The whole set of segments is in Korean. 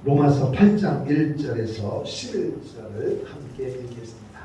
로마서 8장 1절에서 11절을 함께 읽겠습니다.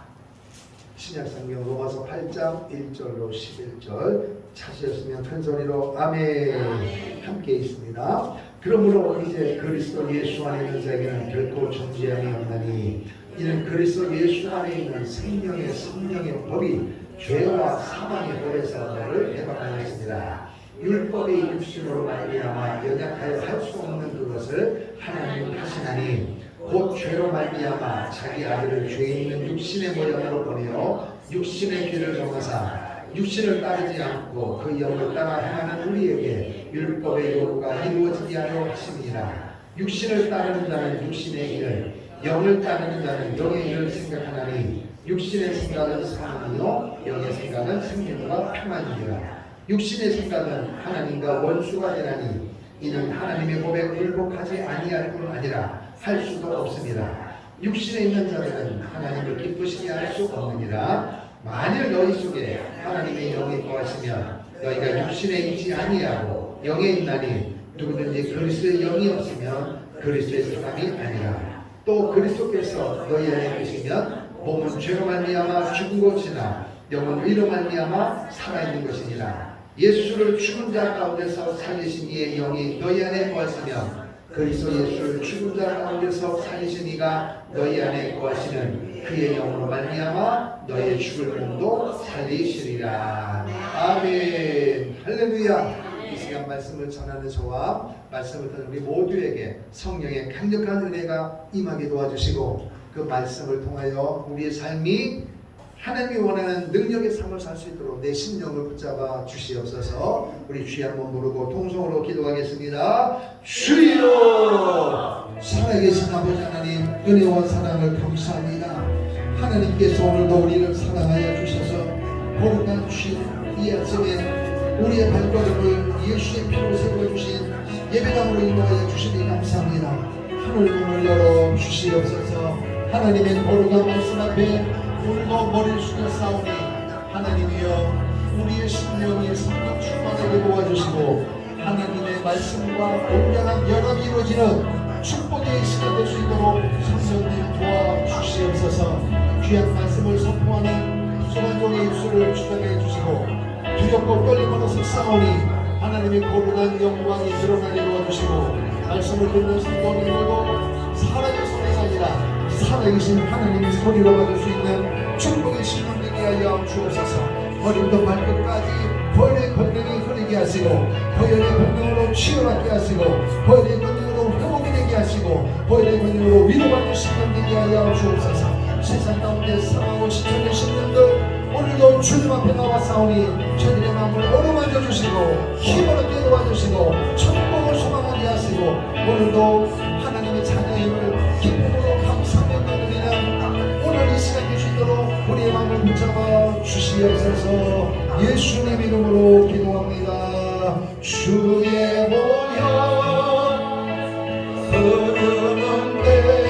신약성경 로마서 8장 1절로 11절 찾으셨으면 큰 소리로 아멘 함께 있습니다. 그러므로 이제 그리스도 예수 안에 있는 자에게는 결코 정죄함이 없나니 이는 그리스도 예수 안에 있는 생명의 성령의 법이 죄와 사망의 법에서 너를 해방하였습니다. 율법이 육신으로 말미암아 연약하여 할 수 없는 그것을 하나님은 하시나니 곧 죄로 말미암아 자기 아들을 죄 있는 육신의 모양으로 보내어 육신의 길을 정하사 육신을 따르지 않고 그 영을 따라 행하는 우리에게 율법의 요구가 이루어지게 하려 하심이니라. 육신을 따르는 자는 육신의 일을, 영을 따르는 자는 영의 일을 생각하나니 육신의 생각은 사망이요 영의 생각은 생명과 평안이니라. 육신의 생각은 하나님과 원수가 되나니 이는 하나님의 법에 굴복하지 아니할 뿐 아니라 할 수도 없습니다. 육신에 있는 자들은 하나님을 기쁘시게 할 수 없느니라. 만일 너희 속에 하나님의 영이 거하시면 너희가 육신에 있지 아니하고 영에 있나니 누구든지 그리스도의 영이 없으면 그리스도의 사람이 아니라. 또 그리스도께서 너희 안에 계시면 몸은 죄로 말미암아 죽은 것이나 영은 의로 말미암아 살아있는 것이니라. 예수를 죽은 자 가운데서 살리신 이의 영이 너희 안에 거하시면 그리스도 예수를 죽은 자 가운데서 살리신 이가 너희 안에 거하시는 그의 영으로 말미암아 너희의 죽을 몸도 살리시리라. 아멘. 할렐루야. 이 시간 말씀을 전하는 저와 말씀을 듣는 우리 모두에게 성령의 강력한 은혜가 임하게 도와주시고 그 말씀을 통하여 우리의 삶이 하나님이 원하는 능력의 삶을 살 수 있도록 내 심령을 붙잡아 주시옵소서. 우리 주여 한번 부르고 통성으로 기도하겠습니다. 주여! 살아계신 아버지 하나님, 은혜와 사랑을 감사합니다. 하나님께서 오늘도 우리를 사랑하여 주셔서 거룩한 주신 이 아침에 우리의 발걸음을 예수의 피로 세워주신 예배당으로 인도하여 주시니 감사합니다. 하늘 문을 열어 주시옵소서. 하나님의 거룩한 말씀 앞에 울고 머리를 숙여 싸우니 하나님이여 우리의 심령이 성령 충만하게 도와주시고 하나님의 말씀과 온전한 연합이 이루어지는 축복의 시간 될 수 있도록 성령님 도와주시옵소서. 귀한 말씀을 선포하는 소관종의 입술을 주장해 주시고 두렵고 떨림으로 싸우니 하나님의 거룩한 영광이 드러나게 도와주시고 말씀을 듣는 성도님들도 사람의 소리가 아니라 살아계신 하나님의 소리로 받을 수 있는 축복의 시간 되게 하여 주옵소서. 머리부터 발끝까지 보혈의 권능이 흐르게 하시고 보혈의 권능으로 치유받게 하시고 보혈의 권능으로 회복이 되게 하시고 보혈의 권능으로 위로받는 시간 되게 하여 주옵소서. 세상 가운데 상하고 시청하신 분들 오늘도 주님 앞에 나와 싸우니 저들의 마음을 어루만져 주시고 힘을 얻게 도와주시고 천국을 소망하게 하시고 오늘도 하나님의 자녀의 힘을 기쁨으로 감사하며 나누리는 오늘 이 시간 될 수 있도록 우리의 마음을 붙잡아 주시옵소서. 예수님 이름으로 기도합니다. 주의 보혈 흐르는데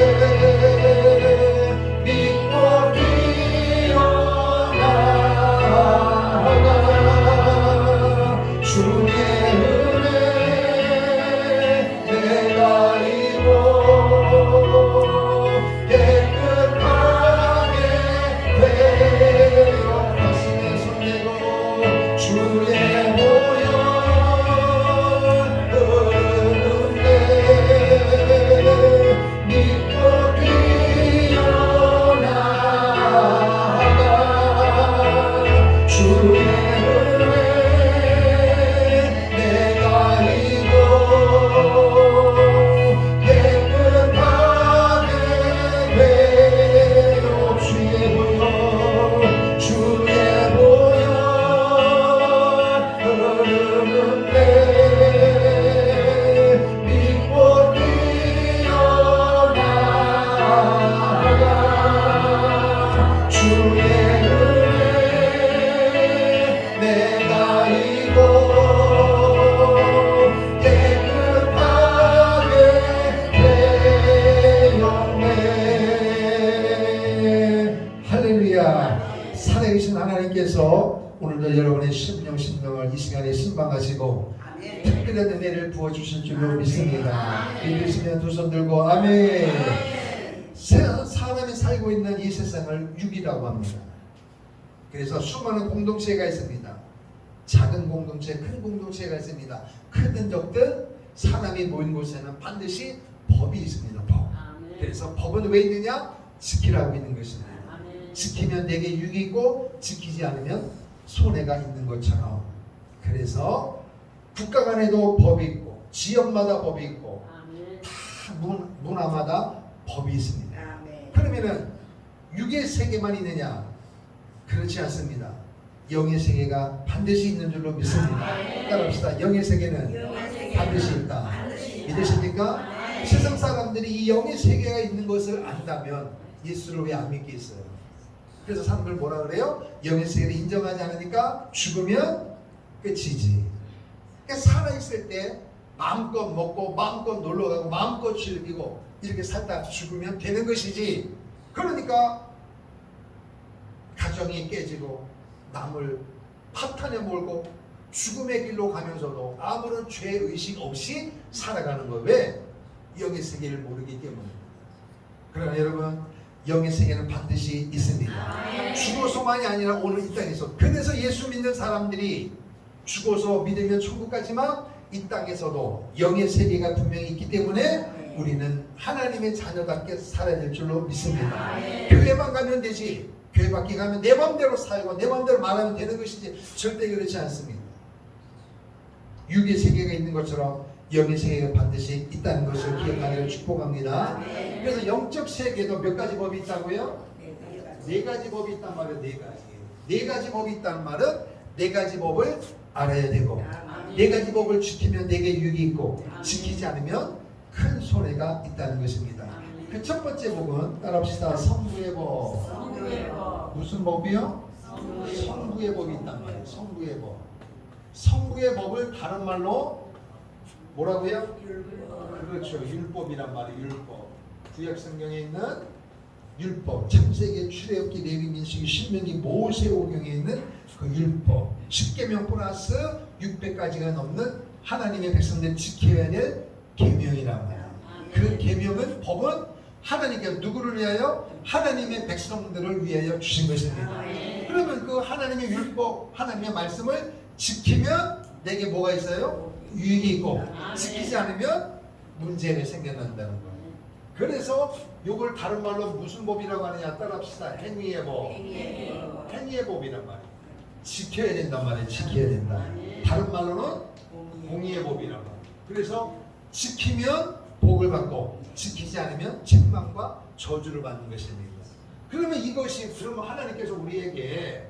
오늘도 여러분의 심령을 이 시간에 신방하시고 특별히 특별한 은혜를 부어주실 줄로 믿습니다. 믿으시면 두 손 들고 아멘. 사람이 살고 있는 이 세상을 육이라고 합니다. 그래서 수많은 공동체가 있습니다. 작은 공동체, 큰 공동체가 있습니다. 크든 적든 사람이 모인 곳에는 반드시 법이 있습니다. 법. 그래서 법은 왜 있느냐? 지키라고 있는 것입니다. 지키면 내게 유익이 있고 지키지 않으면 손해가 있는 것처럼. 그래서 국가 간에도 법이 있고 지역마다 법이 있고 다 문화마다 법이 있습니다. 그러면은 육의 세계만 있느냐? 그렇지 않습니다. 영의 세계가 반드시 있는 줄로 믿습니다. 따라합시다. 영의 세계는 반드시 있다. 믿으십니까? 세상 사람들이 이 영의 세계가 있는 것을 안다면 예수를 왜 안 믿겠어요? 그래서 사람들 뭐라 그래요? 영의 세계를 인정하지 않으니까 죽으면 끝이지. 그러니까 살아있을 때 마음껏 먹고 마음껏 놀러가고 마음껏 즐기고 이렇게 살다 죽으면 되는 것이지. 그러니까 가정이 깨지고 남을 파탄에 몰고 죽음의 길로 가면서도 아무런 죄의식 없이 살아가는 거예요. 왜? 영의 세계를 모르기 때문에. 그러나 여러분, 영의 세계는 반드시 있습니다. 죽어서만이 아니라 오늘 이 땅에서. 그래서 예수 믿는 사람들이 죽어서 믿으면 천국 가지만 이 땅에서도 영의 세계가 분명히 있기 때문에 우리는 하나님의 자녀답게 살아야 될 줄로 믿습니다. 교회만 가면 되지, 교회 밖에 가면 내 마음대로 살고 내 마음대로 말하면 되는 것이지 절대 그렇지 않습니다. 육의 세계가 있는 것처럼 영의 세계가 반드시 있다는 것을 기억하기를 축복합니다. 그래서 영적 세계도 몇 가지 법이 있다고요? 네 가지 법이 있단 말이에요. 네 가지 법이 있다는 말은 네 가지 법을 알아야 되고 네 가지 법을 지키면 내게 유익이 있고 지키지 않으면 큰 손해가 있다는 것입니다. 그 첫 번째 법은 따라합시다. 성부의 법. 무슨 법이요? 성부의 법이 있단 말이에요. 성부의 법. 성부의 법을 다른 말로 뭐라고요? 그렇죠. 율법이란 말이에요. 율법. 구약 성경에 있는 율법. 창세기, 출애굽기, 레위, 민수기, 신명기, 모세오경에 있는 그 율법. 10계명 플러스 600가지가 넘는 하나님의 백성들 지켜야 될 계명이란 말이에요. 그 계명은 법은 하나님께 누구를 위하여? 하나님의 백성들을 위하여 주신 것입니다. 그러면 그 하나님의 율법, 하나님의 말씀을 지키면 내게 뭐가 있어요? 유익이 있고 지키지 않으면 문제가 생겨난다는 거예요. 그래서 이걸 다른 말로 무슨 법이라고 하느냐? 따라합시다. 행위의 법. 행위의 법이란 말이에요. 지켜야 된단 말이에요. 지켜야 된다. 다른 말로는 공의의 법이란 말이에요. 그래서 지키면 복을 받고 지키지 않으면 책망과 저주를 받는 것입니다. 그러면 이것이 그러면 하나님께서 우리에게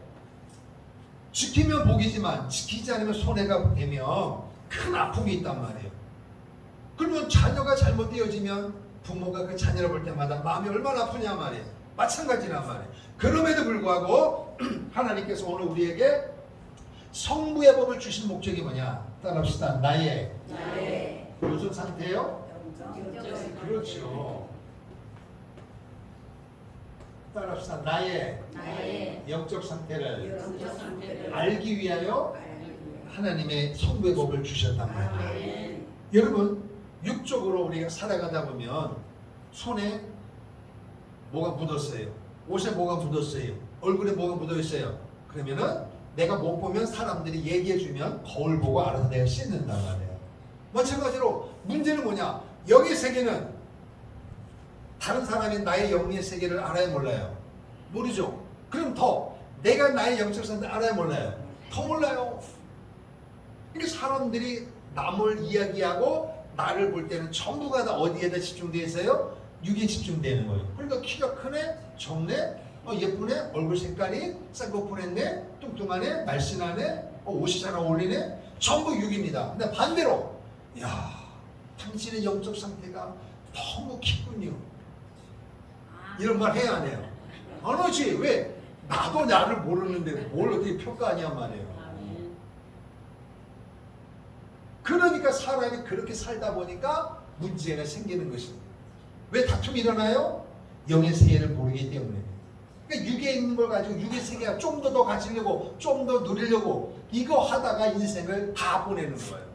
지키면 복이지만 지키지 않으면 손해가 되면 큰 아픔이 있단 말이에요. 그러면 자녀가 잘못되어지면 부모가 그 자녀를 볼 때마다 마음이 얼마나 아프냐 말이에요. 마찬가지란 말이에요. 그럼에도 불구하고 하나님께서 오늘 우리에게 성부의 법을 주신 목적이 뭐냐? 따라합시다. 나의 무슨 상태요? 그렇죠. 따라합시다. 나의 영적 상태를 알기 위하여 하나님의 성부의 법을 주셨단 말이에요. 여러분, 육적으로 우리가 살아가다 보면 손에 뭐가 묻었어요. 옷에 뭐가 묻었어요. 얼굴에 뭐가 묻어있어요. 그러면은 내가 못 보면 사람들이 얘기해주면 거울 보고 알아서 내가 씻는단 말이에요. 마찬가지로 문제는 뭐냐? 영의 세계는 다른 사람이 나의 영의 세계를 알아야 몰라요? 모르죠. 그럼 더 내가 나의 영적 상태를 알아야 몰라요? 더 몰라요. 그러니까 사람들이 남을 이야기하고 나를 볼 때는 전부가 다 어디에다 집중되어 있어요? 육에 집중되는 거예요. 그러니까 키가 크네, 적네, 예쁘네, 얼굴 색깔이 쌍꺼풀했네, 뚱뚱하네, 날씬하네, 옷이 잘 어울리네, 전부 육입니다. 근데 반대로 야, 당신의 영적 상태가 너무 깊군요. 이런 말 해야 안 해요? 안 하지. 왜? 나도 나를 모르는데 뭘 어떻게 평가하냐 말이에요. 그러니까 사람이 그렇게 살다 보니까 문제가 생기는 것입니다. 왜 다툼이 일어나요? 영의 세계를 모르기 때문에. 그러니까 육에 있는 걸 가지고 육의 세계가 좀 더 가지려고 좀 더 누리려고 이거 하다가 인생을 다 보내는 거예요.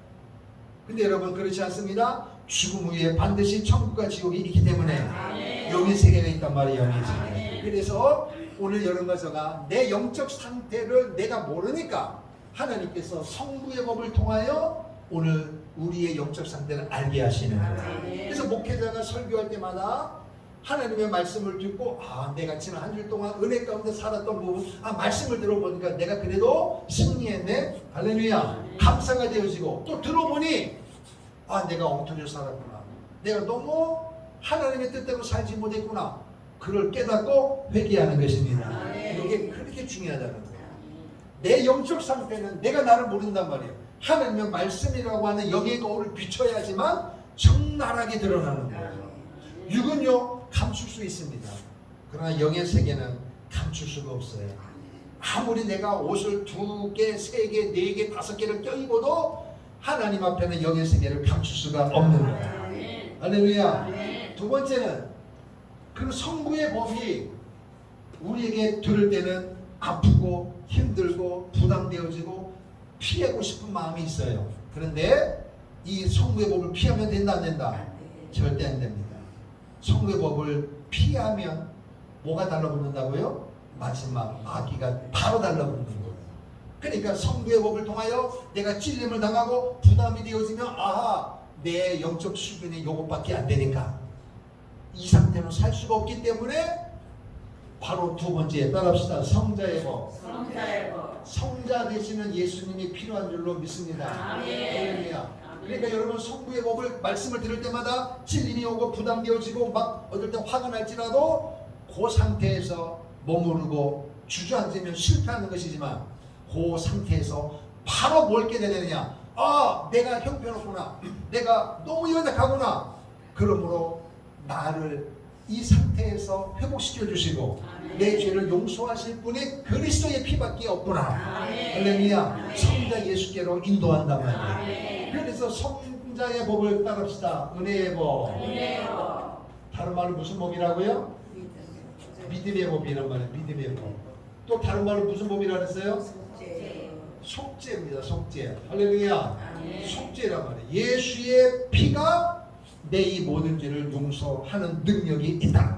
근데 여러분 그렇지 않습니다. 죽음 후에 반드시 천국과 지옥이 있기 때문에 영의 세계가 있단 말이에요. 영의 세계. 그래서 오늘 여러분께서가 내 영적 상태를 내가 모르니까 하나님께서 성부의 법을 통하여 오늘 우리의 영적 상태를 알게 하시는 거예요. 그래서 목회자가 설교할 때마다 하나님의 말씀을 듣고 내가 지난 한 주 동안 은혜 가운데 살았던 부분 말씀을 들어보니까 내가 그래도 승리했네. 할렐루야. 감사가 되어지고 또 들어보니 내가 엉터리로 살았구나. 내가 너무 하나님의 뜻대로 살지 못했구나. 그걸 깨닫고 회개하는 것입니다. 이게 그렇게 중요하다는 거예요. 내 영적 상태는 내가 나를 모른단 말이에요. 하나님의 말씀이라고 하는 영의 거울을 비춰야지만 적나라하게 드러나는 거예요. 육은요 감출 수 있습니다. 그러나 영의 세계는 감출 수가 없어요. 아무리 내가 옷을 2개, 3개, 4개, 5개를 껴입어도 하나님 앞에는 영의 세계를 감출 수가 없는 거예요. 할렐루야. 두 번째는 그 성부의 법이 우리에게 들을 때는 아프고 힘들고 부담되어지고 피하고 싶은 마음이 있어요. 그런데 이 성부의 법을 피하면 된다 안 된다? 절대 안 됩니다. 성부의 법을 피하면 뭐가 달라붙는다고요? 마지막 마귀가 바로 달라붙는 거예요. 그러니까 성부의 법을 통하여 내가 찔림을 당하고 부담이 되어지면 내 영적 수준이 요것밖에 안 되니까 이 상태로 살 수가 없기 때문에 바로 두 번째 따라합시다. 성자의 법. 성자 되시는 예수님이 필요한 줄로 믿습니다. 그러니까 여러분 성부의 법을 말씀을 들을 때마다 찔림이 오고 부담되어지고 막 어떨 때 화가 날지라도 그 상태에서 머무르고 주저앉으면 실패하는 것이지만 그 상태에서 바로 뭘 깨달으느냐. 내가 형편없구나. 내가 너무 연약하구나. 그러므로 나를 이 상태에서 회복시켜 주시고 내 죄를 용서하실 분이 그리스도의 피밖에 없구나. 할렐루야. 성자 예수께로 인도한단 말이에요. 그래서 성자의 법을 따릅시다. 은혜의 법. 다른 말로 무슨 법이라고요? 믿음의 법이란 말이에요. 믿음의 법. 또 다른 말로 무슨 법이라 그랬어요? 속죄입니다. 속죄. 할렐루야. 속죄란 말이에요. 예수의 피가 내 이 모든 죄를 용서하는 능력이 있다.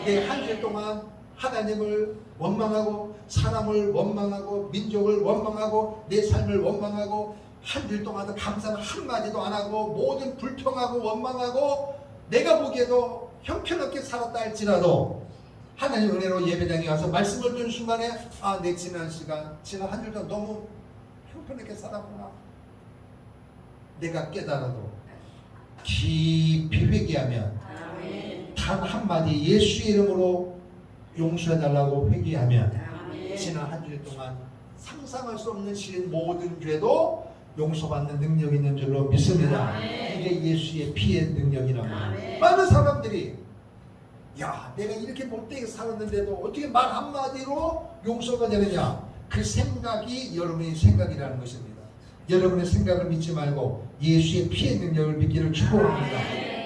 내 한 주 동안 하나님을 원망하고 사람을 원망하고 민족을 원망하고 내 삶을 원망하고 한 주 동안 감사는 한마디도 안 하고 모든 불평하고 원망하고 내가 보기에도 형편없게 살았다 할지라도 하나님 은혜로 예배당에 와서 말씀을 듣는 순간에 내 지난 시간 지난 한 주 동안 너무 형편없게 살았구나. 내가 깨달아도 깊이 회개하면 단 한마디 예수의 이름으로 용서해달라고 회개하면 지난 한 주 동안 상상할 수 없는 시린 모든 죄도 용서받는 능력이 있는 줄로 믿습니다. 이게 예수의 피의 능력이란 말이에요. 많은 사람들이 내가 이렇게 못되게 살았는데도 어떻게 말 한마디로 용서가 되느냐. 그 생각이 여러분의 생각이라는 것입니다. 여러분의 생각을 믿지 말고 예수의 피의 능력을 믿기를 축복합니다.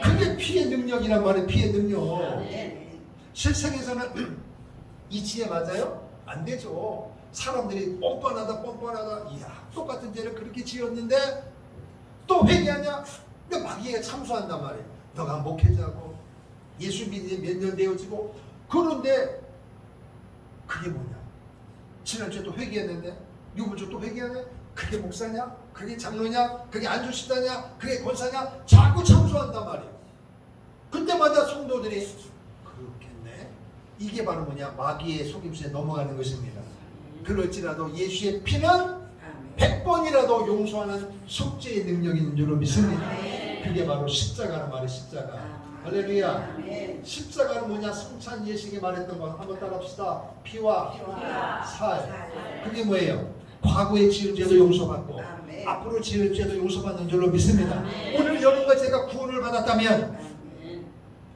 그게 피의 능력이란 말이에요. 피의 능력. 세상에서는 이 지혜 맞아요? 안 되죠. 사람들이 뻔뻔하다 똑같은 죄를 그렇게 지었는데 또 회개하냐? 근데 마귀가 참수한단 말이에요. 너가 목회자고 예수 믿은 몇 년 되어지고 그런데 그게 뭐냐? 지난주에 또 회개했는데 이번 주 또 회개하네? 그게 목사냐? 그게 장로냐? 그게 안주시다냐? 그게 권사냐? 자꾸 참수한단 말이에요. 그때마다 성도들이 그렇겠네. 이게 바로 뭐냐? 마귀의 속임수에 넘어가는 것입니다. 그럴지라도 예수의 피는 100번이라도 용서하는 속죄의 능력이 있는 줄로 믿습니다. 그게 바로 십자가란 말이에요. 십자가. 할렐루야. 십자가는 뭐냐? 성찬 예식에 말했던 거 한번 따라합시다. 피와 살. 그게 뭐예요? 과거에 지은 죄도 용서받고 앞으로 지을 죄도 용서받는 줄로 믿습니다. 오늘 여러분과 제가 구원을 받았다면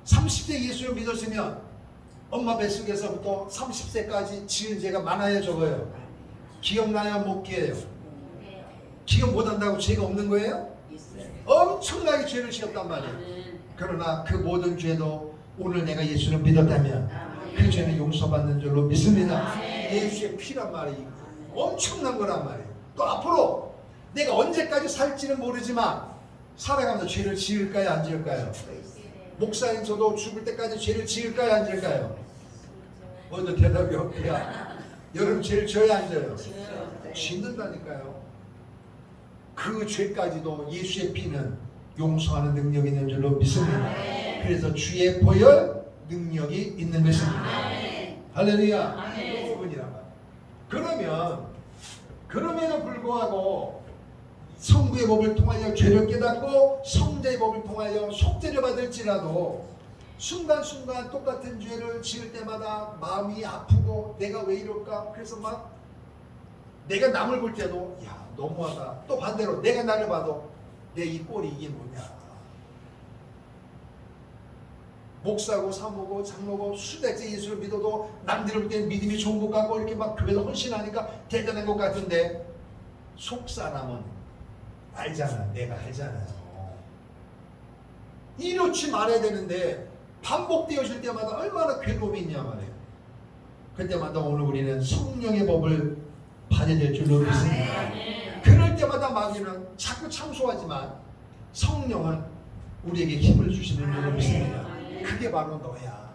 30세 예수를 믿었으면 엄마 뱃속에서부터 30세까지 지은 죄가 많아요, 적어요? 기억나요, 못 기어요? 기억 못한다고 죄가 없는 거예요? 엄청나게 죄를 지었단 말이에요. 그러나 그 모든 죄도 오늘 내가 예수를 믿었다면 그 죄는 용서받는 줄로 믿습니다. 예수의 피란 말이 엄청난 거란 말이에요. 또 앞으로 내가 언제까지 살지는 모르지만 살아가면서 죄를 지을까요, 안 지을까요? 목사님 저도 죽을 때까지 죄를 지을까요, 안 지을까요? 먼저 대답이 없대요. 여러분 죄를 지어야 안 지어요? 짓는다니까요. 그 죄까지도 예수의 피는 용서하는 능력이 있는 줄로 믿습니다. 그래서 주의 보혈 능력이 있는 것입니다. 할렐루야. 그 부분이란 말이에요. 그럼에도 불구하고 성부의 법을 통하여 죄를 깨닫고 성자의 법을 통하여 속죄를 받을지라도 순간순간 똑같은 죄를 지을 때마다 마음이 아프고 내가 왜 이럴까? 그래서 막 내가 남을 볼 때도 야 너무하다. 또 반대로 내가 나를 봐도 내 이 꼴이 이게 뭐냐. 목사고 사모고 장로고 수백세 예수를 믿어도 남들을 볼 때는 믿음이 좋은 것 같고 이렇게 막 교회도 헌신하니까 대단한 것 같은데 속 사람은 알잖아. 내가 알잖아요. 이렇지 말아야 되는데 반복되어질 때마다 얼마나 괴로움이 있냐 말이에요. 그때마다 오늘 우리는 성령의 법을 받아야 될 줄로 믿습니다. 그럴 때마다 마귀는 자꾸 참소하지만 성령은 우리에게 힘을 주시는 줄로 믿습니다. 그게 바로 너야.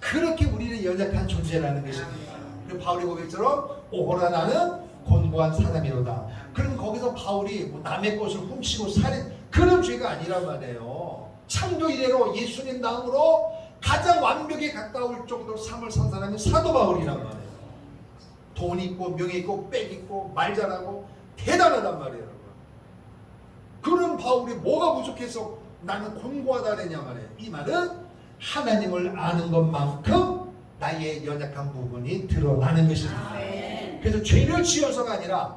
그렇게 우리는 연약한 존재라는 것입니다. 그리고 바울의 고백처럼 오호라 나는 곤고한 사람이로다. 그럼 거기서 바울이 뭐 남의 것을 훔치고 살인 그런 죄가 아니란 말이에요. 창조 이래로 예수님 다음으로 가장 완벽에 가까울 정도로 삶을 산 사람이 사도 바울이란 말이에요. 돈 있고 명예 있고 빽 있고 말 잘하고 대단하단 말이에요. 여러분. 그런 바울이 뭐가 부족해서 나는 곤고하다 그랬냐 말이에요. 이 말은 하나님을 아는 것만큼 나의 연약한 부분이 드러나는 것입니다. 그래서 죄를 지어서가 아니라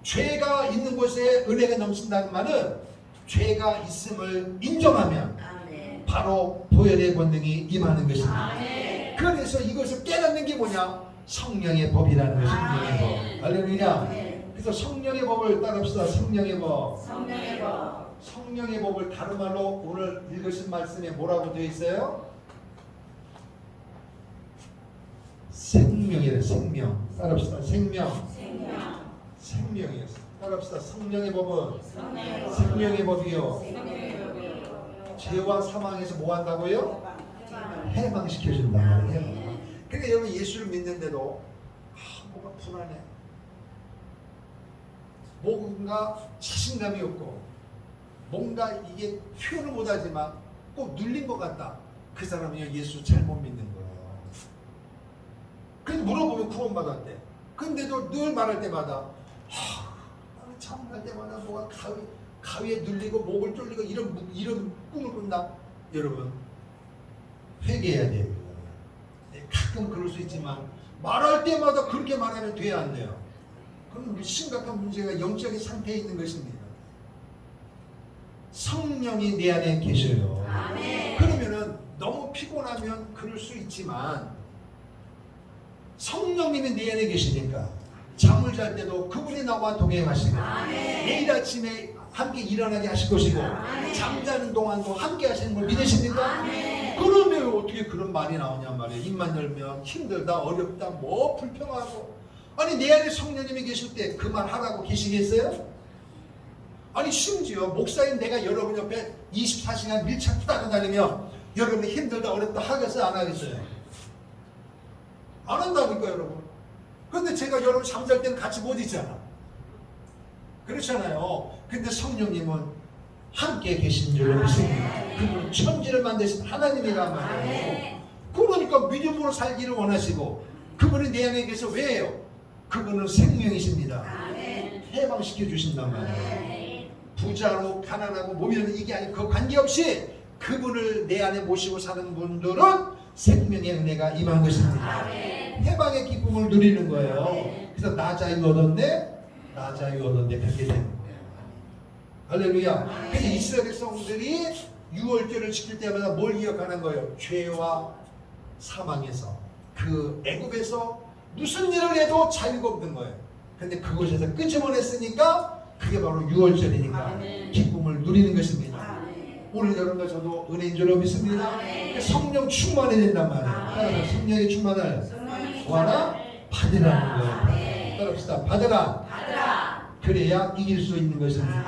죄가 있는 곳에 은혜가 넘친다는 말은 죄가 있음을 인정하면 바로 보혈의 권능이 임하는 것입니다. 그래서 이것을 깨닫는 게 뭐냐? 성령의 법이라는 것입니다. 성령의 법. 할렐루야. 그래서 성령의 법을 따릅시다. 성령의 법. 성령의 법을 다른 말로 오늘 읽으신 말씀에 뭐라고 되어 있어요? 생명이래. 생명. 따릅시다. 생명이에요. 따릅시다. 성령의 법은 생명의 법이요. 죄와 사망에서 뭐 한다고요? 해방시켜준단 말이에요. 그러니까 여러분 예수를 믿는데도 뭔가 불안해. 뭔가 자신감이 없고 뭔가 이게 표현을 못하지만 꼭 눌린 것 같다. 그 사람이 예수 잘못 믿는 거예요. 그래서 물어보면 구원받았대. 근데도 늘 말할 때마다 잠잘 때마다 뭐가 가위에 눌리고 목을 쫄리고 이런 꿈을 꾼다. 여러분 회개해야 돼요. 가끔 그럴 수 있지만 말할 때마다 그렇게 말하면 돼야 안 돼요. 그럼 심각한 문제가 영적인 상태에 있는 것입니다. 성령이 내 안에 계셔요. 그러면은 너무 피곤하면 그럴 수 있지만 성령님이 내 안에 계시니까 잠을 잘 때도 그분이 나와 동행하시고 내일 아침에 함께 일어나게 하실 것이고 잠자는 동안도 함께 하시는 걸 믿으십니까? 그러면 어떻게 그런 말이 나오냐 말이에요. 입만 열면 힘들다 어렵다 뭐 불평하고 아니 내 안에 성령님이 계실 때 그 말 하라고 계시겠어요? 아니 심지어 목사님 내가 여러분 옆에 24시간 밀착 따라다니며 여러분이 힘들다 어렵다 하겠어요? 안 하겠어요? 안 한다니까 여러분. 근데 제가 여러분 잠잘 때는 같이 못 있잖아. 그렇잖아요. 근데 성령님은 함께 계신 줄로 믿습니다. 그분은 천지를 만드신 하나님이란 말이에요. 그러니까 믿음으로 살기를 원하시고 그분이 내 안에 계셔. 왜요? 그분은 생명이십니다. 해방시켜 주신단 말이에요. 부자로 가난하고 몸이라는 이게 아니고 그 관계없이 그분을 내 안에 모시고 사는 분들은 생명의 은혜가 임한 것입니다. 해방의 기쁨을 누리는 거예요. 그래서 나 자유 얻었네 그렇게 되는 거예요. 할렐루야. 그래서 이스라엘 백성들이 유월절을 지킬 때마다 뭘 기억하는 거예요? 죄와 사망에서 그 애굽에서 무슨 일을 해도 자유가 없는 거예요. 근데 그곳에서 끄집어냈으니까 그게 바로 유월절이니까 기쁨을 누리는 것입니다. 오늘 여러분과 저도 은혜인 줄로 믿습니다. 성령 충만해야 된단 말이에요. 성령의 충만을 구하라 받으라는 거예요. 따라합시다. 받으라. 그래야 이길 수 있는 것입니다.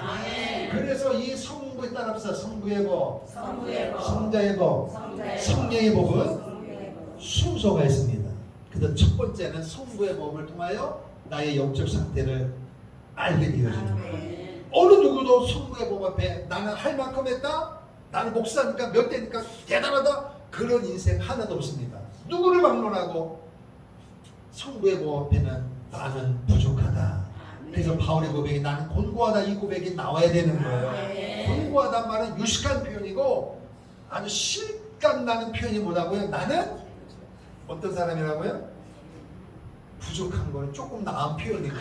그래서 이 성부 성부의 따라합시다. 성부의 법, 성부의 법, 성자의 법, 성자의 법, 성령의 법은 성령의 법. 순서가 있습니다. 그래서 첫 번째는 성부의 법을 통하여 나의 영적 상태를 알게 되어집니다. 아멘. 어느 누구도 성부의 법 앞에 나는 할 만큼 했다, 나는 목사니까 몇 대니까 대단하다, 그런 인생 하나도 없습니다. 누구를 막론하고 성부의 법 앞에는 나는 부족하다. 그래서 바울의 고백이 나는 곤고하다, 이 고백이 나와야 되는 거예요. 곤고하단 말은 유식한 표현이고 아주 실감 나는 표현이 뭐라고요? 나는 어떤 사람이라고요? 부족한 거는 조금 나은 표현이고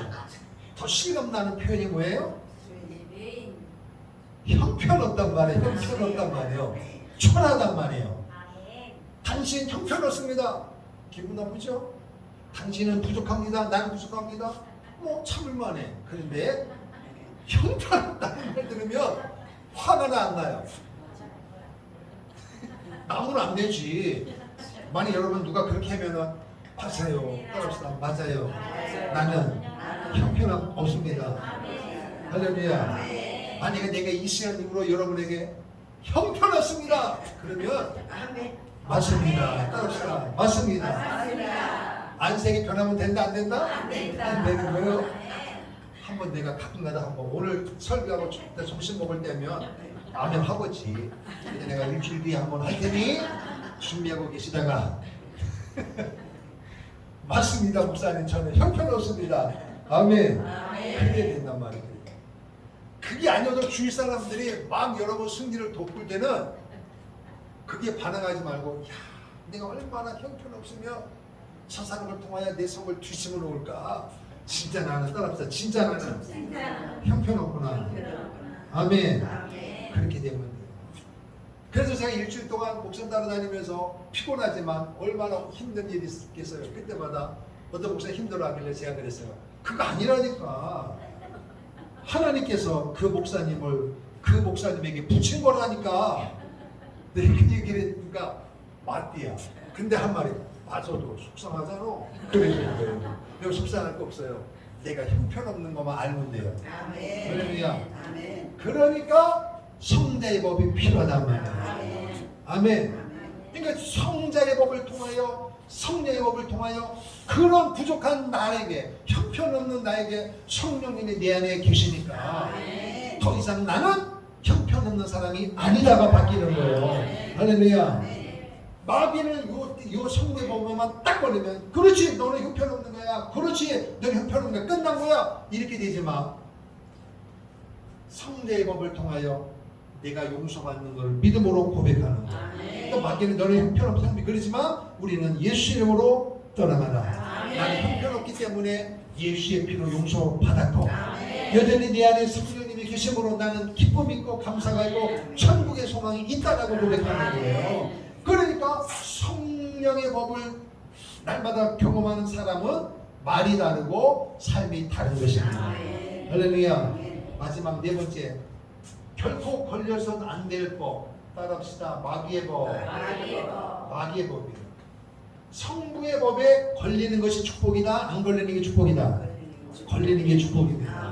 더 실감 나는 표현이 뭐예요? 형편없단 말이에요. 형편없단 말이에요. 초라하단 말이에요. 당신 형편없습니다. 기분 나쁘죠? 당신은 부족합니다. 나는 부족합니다. 뭐 참을만해. 그런데 형편없다는 말 들으면 화가 안 나요. 나무는 안 되지. 만약 여러분 누가 그렇게 하면은 맞아요. 따라합시다. 맞아요. 나는 형편 없습니다. 할렐루야. 만약에 내가 이 시간 이후로 여러분에게 형편없습니다. 그러면 맞습니다. 따라합시다. 맞습니다. 안색이 변하면 된다 안 된다? 안 된다. 안 되는 거예요. 한번 내가 가끔가다 한번 오늘 설교하고 점심 먹을 때면 라면 하고지. 근데 내가 일주일 뒤에 한번 할 테니 준비하고 계시다가 맞습니다 목사님 저는 형편없습니다. 아멘. 그게 된단 말이에요. 그게 아니어도 주위 사람들이 막 여러분 승리를 돋굴 때는 그게 반응하지 말고 야 내가 얼마나 형편없으면 저 사람을 통하여 내 속을 뒤집어 놓을까. 진짜 나는 따라합시다. 진짜 나는 형편없구나. 아멘. 그렇게 되면 돼요. 그래서 제가 일주일 동안 목숨 따라다니면서 피곤하지만 얼마나 힘든 일이 있겠어요. 그때마다 어떤 목사 힘들어하길래 제가 그랬어요. 그거 아니라니까. 하나님께서 그 목사님에게 붙인 거라니까. 네, 그 얘기를 하니까 맞디야. 근데 한 말이 맞아도 속상하잖아. 그러는 거예요. 여기 속상할 거 없어요. 내가 형편없는 것만 알면 돼요. 할렐루야. 그러니까 성자의 법이 필요하단 말이에요. 아멘. 그러니까 성자의 법을 통하여 성령의 법을 통하여 그런 부족한 나에게 형편없는 나에게 성령님이 내 안에 계시니까 더 이상 나는 형편없는 사람이 아니다가 바뀌는 거예요. 할렐루야. 마귀는 요 성부의 법만 딱 걸리면 그렇지 너는 형편없는 거야. 그렇지 너는 형편없는 거야. 끝난 거야. 이렇게 되지만 성자의 법을 통하여 내가 용서받는 것을 믿음으로 고백하는 거야. 또 마귀는 너는 형편없는 사람이 그러지만 우리는 예수 이름으로 떠나가라. 나는 형편없기 때문에 예수의 피로 용서받았고 여전히 내 안에 성령님이 계심으로 나는 기쁨이 있고 감사가 있고 천국의 소망이 있다라고 고백하는 거예요. 그러니까 성령의 법을 날마다 경험하는 사람은 말이 다르고 삶이 다른 것입니다. 할렐루야. 마지막 네 번째, 결코 걸려서는 안 될 법. 따라합시다. 마귀의 법. 마귀의 법이에요. 성부의 법에 걸리는 것이 축복이다, 안 걸리는 게 축복이다. 걸리는 게 축복입니다.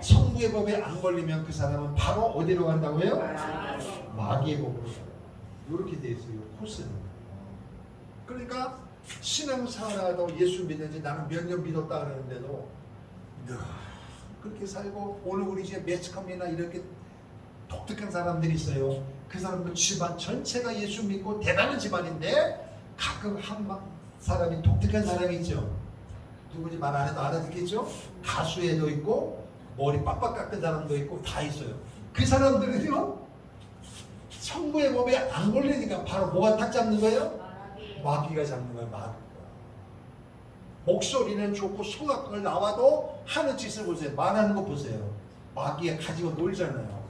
성부의 법에 안 걸리면 그 사람은 바로 어디로 간다고요? 마귀의 법으로 가요. 이렇게 돼 있어요. 코스는. 그러니까 신앙생활하다 예수 믿는지 나는 몇 년 믿었다 그러는데도 늘 그렇게 살고 오늘 우리 집에 매스컴이나 이렇게 독특한 사람들이 있어요. 그 사람들 집안 전체가 예수 믿고 대단한 집안인데 가끔 한 사람이 독특한 사람이 있죠. 누구지 말 안 해도 알아듣겠죠? 가수에도 있고 머리 빡빡 깎은 사람도 있고 다 있어요. 그 사람들은요 성부의 법에 안 걸리니까 바로 뭐가 탁 잡는 거예요? 마귀가 잡는 거예요. 마귀가. 목소리는 좋고 성악을 나와도 하는 짓을 보세요. 말하는 거 보세요. 마귀가 가지고 놀잖아요.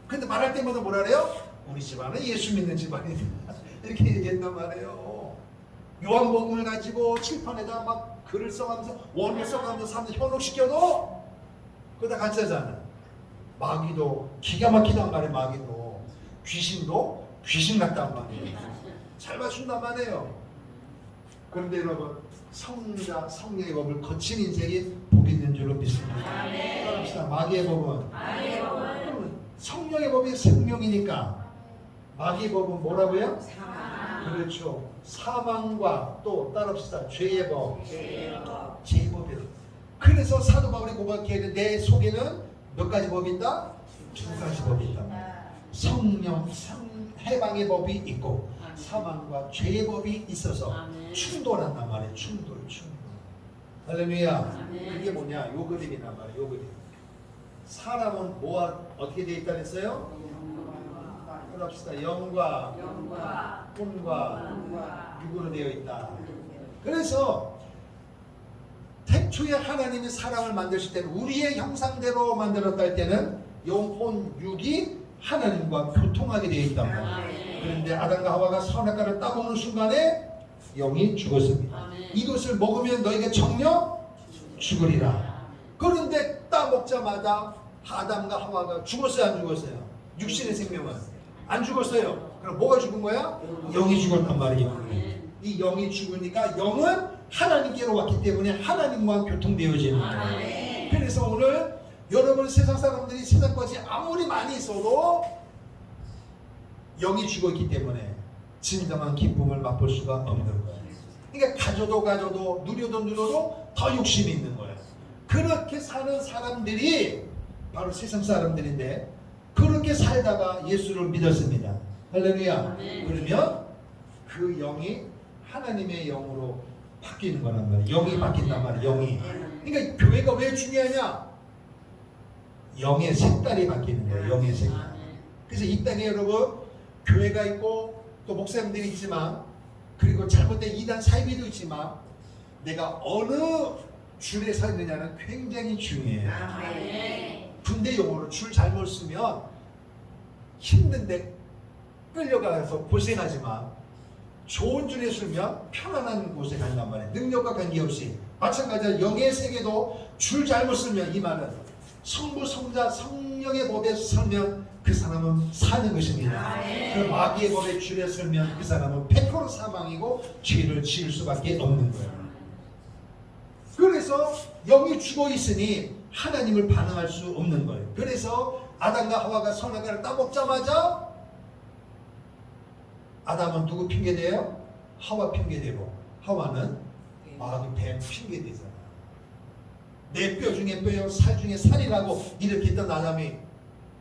근데 말할 때마다 뭐라 그래요? 우리 집안은 예수 믿는 집안이다. 이렇게 얘기했단 말이에요. 요한복음을 가지고 칠판에다 막 글을 써가면서 원을 써가면서 사람들 현혹시켜도 그러다 같이 하잖아요. 마귀도 기가 막히단 말이에요. 마귀도 귀신도 귀신 같단 말이에요. 잘 맞춘단 말이에요. 그런데 여러분 성자 성령의 법을 거친 인생이 복 있는 줄로 믿습니다. 따라합시다. 마귀의 법은 성령의 법이 생명이니까 마귀의 법은 뭐라고요? 사망. 그렇죠. 사망과 또 따릅시다. 죄의 법. 죄의 법. 죄의 법이요. 그래서 사도 바울이 고백하기를 내 속에는 몇 가지 법이 있다? 두 가지 법이 있다. 성령, 해방의 법이 있고 사망과 죄의 법이 있어서 아멘. 충돌한단 말이에요. 충돌. 할렐루야. 아멘. 그게 뭐냐? 요 그림이란 말이에요. 요 그림. 사람은 뭐와 어떻게 되어 있다 그랬어요? 그럽시다. 영과 영과 혼과 육으로 되어 있다. 그래서 태초에 하나님이 사람을 만드실 때는 우리의 형상대로 만들었다 할 때는 영혼, 육이 하나님과 교통하게 되어 있단 말이에요. 아멘. 그런데 아담과 하와가 선악과를 따먹는 순간에 영이 죽었습니다. 아멘. 이것을 먹으면 너희가 정녕 죽으리라. 그런데 따먹자마자 아담과 하와가 죽었어요, 안 죽었어요? 육신의 생명은 안 죽었어요. 그럼 뭐가 죽은 거야? 영이 죽었단 말이에요. 이 영이 죽으니까 영은 하나님께로 왔기 때문에 하나님과 교통되어지는 거예요. 그래서 오늘 여러분 세상 사람들이 세상 것이 아무리 많이 있어도 영이 죽었기 때문에 진정한 기쁨을 맛볼 수가 없는 거예요. 그러니까 가져도 누려도 더 욕심이 있는 거예요. 그렇게 사는 사람들이 바로 세상 사람들인데 그렇게 살다가 예수를 믿었습니다. 할렐루야. 그러면 그 영이 하나님의 영으로 바뀌는 거란 말이에요. 영이 바뀐단 말이에요. 영이. 그러니까 교회가 왜 중요하냐? 영의 색깔이 바뀌는 거예요. 영의 색깔. 그래서 이 땅에 여러분 교회가 있고 또 목사님들이 있지만 그리고 잘못된 이단 사이비도 있지만 내가 어느 줄에 서 있느냐는 굉장히 중요해요. 군대 용어로 줄 잘못 쓰면 힘든데 끌려가서 고생하지만 좋은 줄에 서면 편안한 곳에 간단 말이에요. 능력과 관계없이. 마찬가지로 영의 세계도 줄 잘못 쓰면 이 말은 성부, 성자, 성령의 법에 설면 그 사람은 사는 것입니다. 그 마귀의 법에 줄에 설면 그 사람은 100% 사망이고 죄를 지을 수밖에 없는 거예요. 그래서 영이 죽어 있으니 하나님을 반응할 수 없는 거예요. 그래서 아담과 하와가 선악과를 따먹자마자 아담은 누구 핑계대요? 하와 핑계대고 하와는 마귀 뱀 핑계대잖아. 내 뼈 중에 뼈요 살 중에 살이라고 이렇게 했던 아담이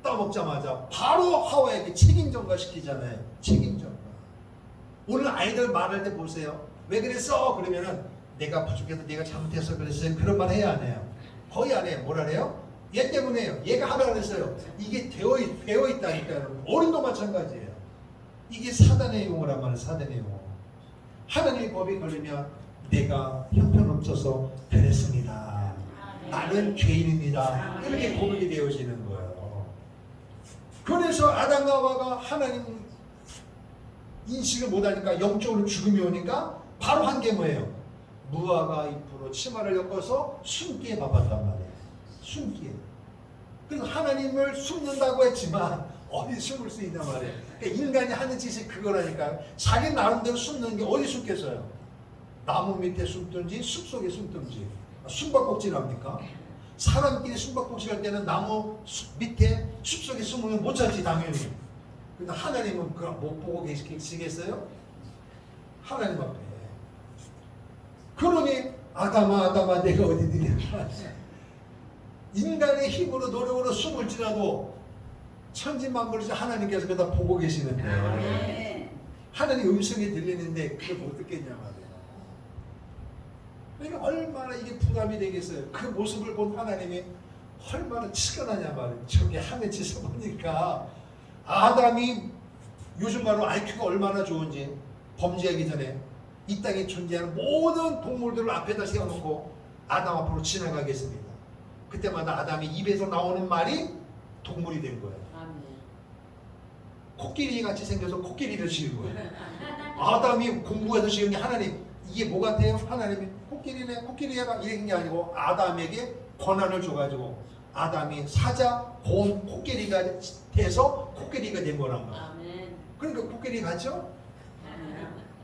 따먹자마자 바로 하와에게 책임 전가시키잖아요. 책임 전가. 오늘 아이들 말할 때 보세요. 왜 그랬어? 그러면은 내가 부족해서 내가 잘못해서 그랬어요. 그런 말 해야 안 해요? 거의 안 해요. 뭐라 그래요? 얘 때문에요. 얘가 하라 그랬어요. 이게 되어 있다니까요. 어른도 마찬가지예요. 이게 사단의 용어란 말이에요. 사단의 용어. 하나님의 법이 걸리면 내가 형편없어서 그랬습니다. 나는 죄인입니다. 이렇게 고백이 되어지는 거예요. 그래서 아담과 하와가 하나님 인식을 못하니까 영적으로 죽음이 오니까 바로 한 게 뭐예요? 무화과 잎으로 치마를 엮어서 숨기에 밥았단 말이에요. 숨기에. 그래서 하나님을 숨는다고 했지만 어디 숨을 수 있단 말이에요. 그러니까 인간이 하는 짓이 그거라니까요. 자기 나름대로 숨는 게 어디 숨겠어요? 나무 밑에 숨든지 숲속에 숨든지. 숨바꼭질합니까? 사람끼리 숨바꼭질 할 때는 나무 밑에 숲속에 숨으면 못 찾지 당연히. 근데 하나님은 그걸 못 보고 계시겠어요? 하나님 앞에. 그러니 아담아 내가 어디 있느냐. 인간의 힘으로 노력으로 숨을지라도 천지만물이지 하나님께서 그다 보고 계시는데 하나님 음성이 들리는데 그걸 못 듣겠냐 말이에요. 그러니까 얼마나 이게 부담이 되겠어요. 그 모습을 본 하나님이 얼마나 치근하냐 말이에요. 저게 하는 짓을 보니까 아담이 요즘 말로 IQ가 얼마나 좋은지 범죄하기 전에 이 땅에 존재하는 모든 동물들을 앞에다 세워놓고 아담 앞으로 지나가겠습니다. 그때마다 아담이 입에서 나오는 말이 동물이 된 거예요. 코끼리 같이 생겨서 코끼리를 지은 거예요. 아담이 공부해서 지은 게 하나님 이게 뭐 같아요? 하나님이 코끼리네 코끼리 해봐 이런 게 아니고 아담에게 권한을 줘가지고 아담이 사자, 곰, 코끼리가 돼서 코끼리가 된 거란 말이에요. 그러니까 코끼리 같죠?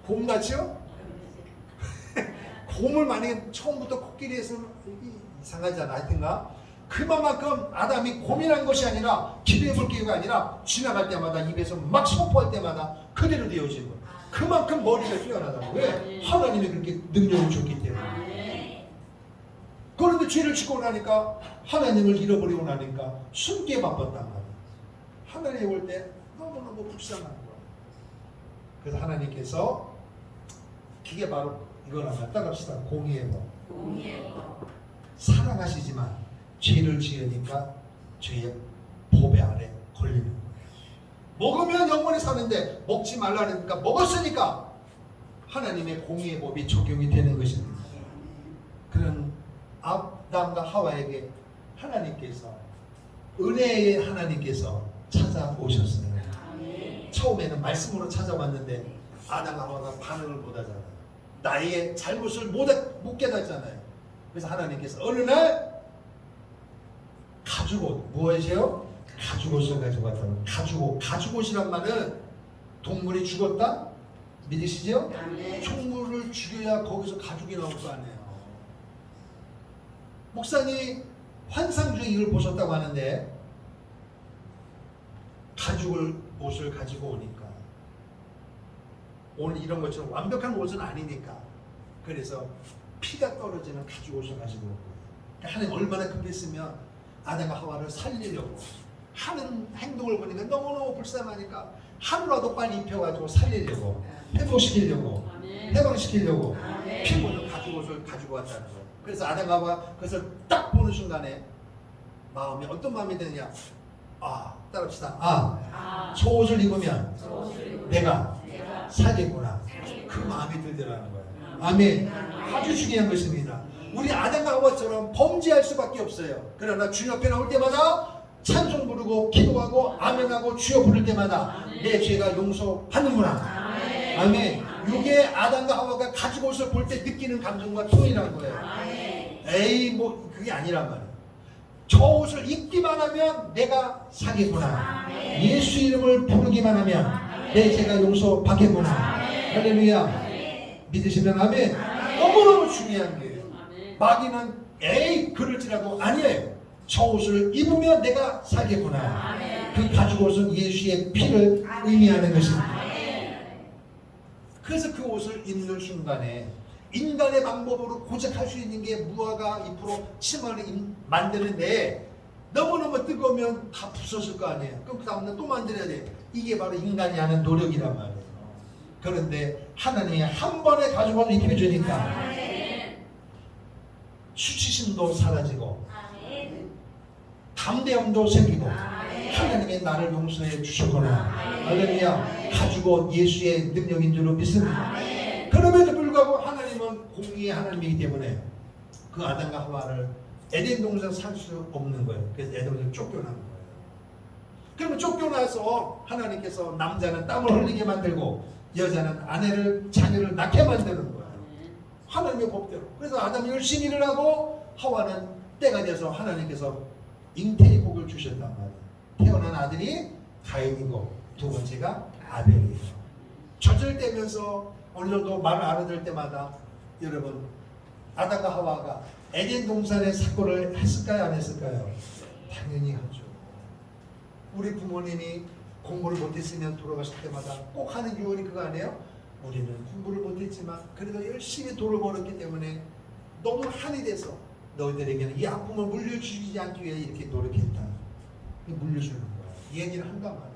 곰 같죠? 곰을 만약에 처음부터 코끼리 했으면 이상하잖아. 하여튼가 그만큼 아담이 고민한 것이 아니라 기도해 볼 기회가 아니라 지나갈 때마다 입에서 막 선포할 때마다 그대로 되어지는 거예요. 그만큼 머리가 뛰어나다고. 왜? 하나님이 그렇게 능력을 줬기 때문에. 그런데 죄를 짓고 나니까 하나님을 잃어버리고 나니까 숨기에 바빴단 말이에요. 하나님 올 때 너무너무 불쌍한 거예요. 그래서 하나님께서 그게 바로 이걸 한번 따라합시다. 공의의 법. 사랑하시지만 죄를 지으니까 죄의 보배 아래 걸리는 거예요. 먹으면 영원히 사는데 먹지 말라니까 먹었으니까 하나님의 공의의 법이 적용이 되는 것입니다. 그런 아담과 하와에게 하나님께서 은혜의 하나님께서 찾아오셨어요. 처음에는 말씀으로 찾아왔는데 아담과 하와가 반응을 못하잖아요. 나의 잘못을 못 깨닫잖아요. 그래서 하나님께서 어느 날 가죽옷, 무엇이에요? 가죽옷을 가지고 왔다는 거예요. 가죽옷이란 말은 동물이 죽었다? 믿으시죠? 동물을 죽여야 거기서 가죽이 나올 거 아니에요. 목사님 환상 중에 이걸 보셨다고 하는데 옷을 가지고 오니까 오늘 이런 것처럼 완벽한 옷은 아니니까 그래서 피가 떨어지는 가죽옷을 가지고 온 거예요. 하나님 얼마나 급했으면 아담과 하와를 살리려고 하는 행동을 보니까 너무너무 불쌍하니까 하루라도 빨리 입혀가지고 살리려고 회복시키려고 해방시키려고 피 묻은 가죽옷을 가지고 왔다는 거예요. 그래서 아담과 하와 그것을 딱 보는 순간에 마음이 어떤 마음이 드느냐? 따라합시다. 저 옷을 입으면 내가 살겠구나. 그 마음이 들더라는 거예요. 아멘. 아주 중요한 것입니다. 우리 아담과 하와처럼 범죄할 수밖에 없어요. 그러나 주님 앞에 나올 때마다 찬송 부르고 기도하고 아멘하고 주여 부를 때마다 내 죄가 용서받는구나. 아멘. 이게 아담과 하와가 가지고 옷을 볼 때 느끼는 감정과 통이라는 거예요. 에이 뭐 그게 아니란 말이에요. 저 옷을 입기만 하면 내가 사겠구나. 예수 이름을 부르기만 하면 내 죄가 용서받겠구나. 할렐루야. 믿으시면 아멘. 너무너무 중요한 거예요. 마귀는 에이 그럴지라도 아니에요. 저 옷을 입으면 내가 살겠구나. 그 가죽 옷은 예수의 피를 의미하는 것입니다. 그래서 그 옷을 입는 순간에 인간의 방법으로 고작할 수 있는 게 무화과 잎으로 치마를 만드는데 너무너무 뜨거우면 다 부서질 거 아니에요. 그럼 그 다음날 또 만들어야 돼. 이게 바로 인간이 하는 노력이란 말이에요. 그런데 하나님이 한 번에 가죽옷을 입혀주니까 수치심도 사라지고 담대함도 생기고 하나님의 나를 용서해 주셨구나. 할렐루야. 가죽옷 예수의 능력인 줄로 믿습니다. 그럼에도 불구하고 하나님은 공의의 하나님이기 때문에 그 아담과 하와를 에덴 동산 살 수 없는 거예요. 그래서 에덴 동산 쫓겨난 거예요. 그러면 쫓겨나서 하나님께서 남자는 땀을 흘리게 만들고 여자는 자녀를 낳게 만드는 거예요. 하나님의 법대로. 그래서 아담이 열심히 일을 하고 하와는 때가 돼서 하나님께서 잉태의 복을 주셨단 말이에요. 태어난 아들이 가인이고 두 번째가 아벨이에요. 젖을대면서 어느 정도 말을 알아들 때마다 여러분 아담과 하와가 에덴 동산의 사고를 했을까요? 안 했을까요? 당연히 하죠. 우리 부모님이 공부를 못했으면 돌아가실 때마다 꼭 하는 유언이 그거 아니에요? 우리는 공부를 못했지만 그래도 열심히 돈을 벌었기 때문에 너무 한이 돼서 너희들에게는 이 아픔을 물려주지 않기 위해 이렇게 노력했다. 물려주는 거야. 이 얘기를 한단 말이에요.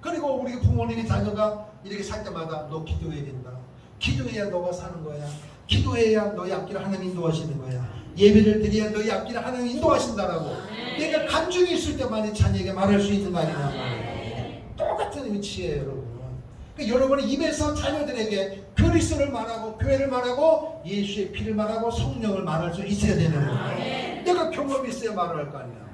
그리고 우리 부모님이 자녀가 이렇게 살 때마다 너 기도해야 된다. 기도해야 너가 사는 거야. 기도해야 너의 앞길을 하나님 인도하시는 거야. 예배를 드려야 너의 앞길을 하나님 인도하신다라고. 내가 간증이 있을 때만 자녀에게 말할 수 있는 말이란 말이에요. 똑같은 위치예요, 여러분. 그러니까 여러분의 입에서 자녀들에게 그리스도를 말하고 교회를 말하고 예수의 피를 말하고 성령을 말할 수 있어야 되는 거예요. 내가 경험이 있어야 말을 할 거 아니야.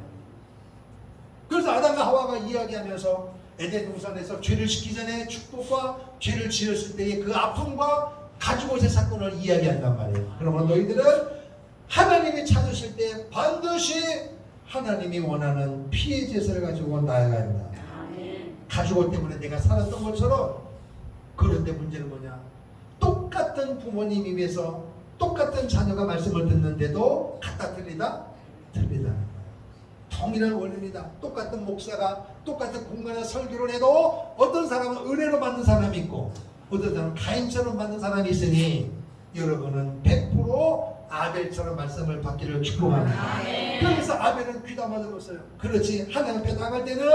그래서 아담과 하와가 이야기하면서 에덴 동산에서 죄를 짓기 전에 축복과 죄를 지었을 때의 그 아픔과 가죽옷의 사건을 이야기한단 말이에요. 그러면 너희들은 하나님이 찾으실 때 반드시 하나님이 원하는 피의 제사를 가지고 나아가야 한다. 가죽옷 때문에 내가 살았던 것처럼. 그런데 문제는 뭐냐? 똑같은 부모님 입에서 똑같은 자녀가 말씀을 듣는데도 같다 틀리다? 틀리다는 거예요. 동일한 원리입니다. 똑같은 목사가 똑같은 공간에 설교를 해도 어떤 사람은 은혜로 받는 사람이 있고 어떤 사람은 가인처럼 받는 사람이 있으니 여러분은 100% 아벨처럼 말씀을 받기를 축복합니다. 그래서 아벨은 귀담아 들었어요. 그렇지, 하나님 앞에 나갈 때는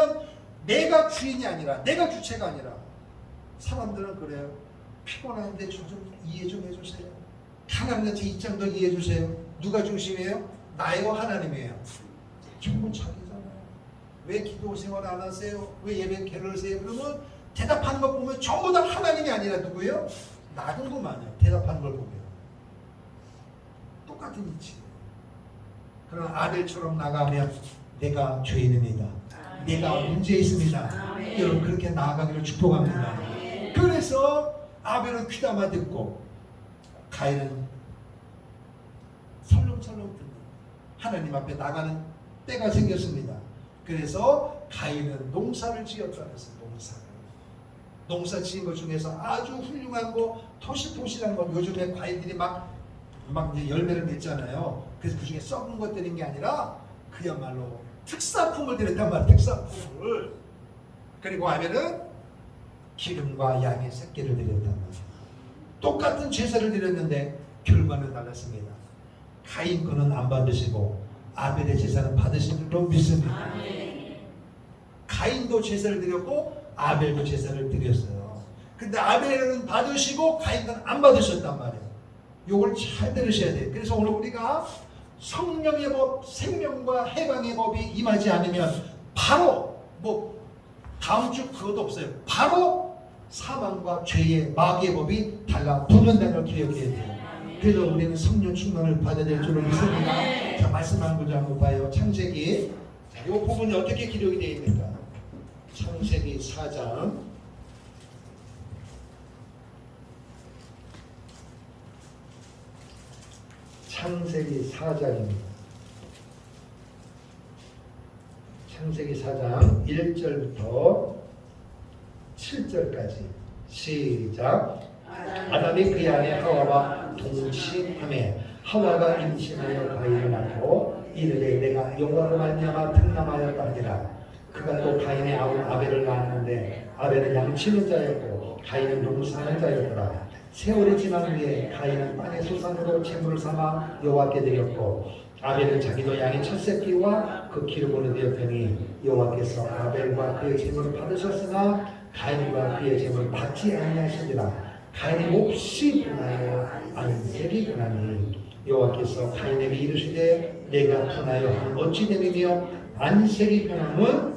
내가 주인이 아니라, 내가 주체가 아니라, 사람들은 그래요. 피곤한데 저 좀 이해 좀 해주세요. 하나님의 제 입장도 이해해 주세요. 누가 중심이에요? 나요, 하나님이에요. 전부 자기잖아요. 왜 기도 생활 안 하세요? 왜 예배 게으르세요? 그러면 대답하는 거 보면 전부 다 하나님이 아니라 누구예요? 나군구만요. 대답하는 걸 보면 똑같은 이치. 그러나 아벨처럼 나가면 내가 죄인입니다. 내가 문제 있습니다. 여러분 그렇게 나아가기를 축복합니다. 그래서 아벨은 귀담아 듣고 가인은 설렁설렁 듣는 하나님 앞에 나가는 때가 생겼습니다. 그래서 가인은 농사를 지었다 그랬어요. 농사 지은 것 중에서 아주 훌륭한 거, 토실토실한 거, 요즘에 과일들이 막 이제 열매를 맺잖아요. 그래서 그 중에 썩은 것 드린 게 아니라 그야말로 특사품을 드렸단 말이에요. 특사품을. 그리고 아벨은 기름과 양의 새끼를 드렸단 말이에요. 똑같은 제사를 드렸는데 결과는 달랐습니다. 가인 거는 안 받으시고 아벨의 제사는 받으신 줄로 믿습니다. 가인도 제사를 드렸고 아벨도 제사를 드렸어요. 근데 아벨은 받으시고 가인은 안 받으셨단 말이에요. 요걸 잘 들으셔야 돼요. 그래서 오늘 우리가 성령의 법, 생명과 해방의 법이 임하지 않으면 바로 다음 주 그것도 없어요. 바로 사망과 죄의 마귀의 법이 달라붙는다는 걸 기억해야 돼요. 그래서 우리는 성령 충만을 받아야 될 줄을 믿습니다. 자, 말씀하는 문제 한번 봐요. 창세기. 자, 이 부분이 어떻게 기록이 되어 있는가? 창세기 4장. 창세기 4장입니다. 창세기 4장 1절부터 7절까지 시작. 아담이 그의 아내 하와와 동침하며 하와가 임신하여 가인을 낳고 이르되 내가 여호와로 말미암아 등남하였다 하니라. 그가 또 가인의 아우 아벨을 낳았는데 아벨은 양치는 자였고 가인은 농사하는 자였더라. 세월이 지난 후에 가인은 땅의 소산으로 제물을 삼아 여호와께 드렸고 아벨은 자기도 양의 첫 새끼와 그 기름으로 드렸더니 여호와께서 아벨과 그의 제물을 받으셨으나 가인과 그의 제물을 받지 아니하시니라. 가인이 몹시 분하여 안색이 분하니 여호와께서 가인에게 이르시되 내가 분하여 함은 어찌 됨이며 안색이 변함은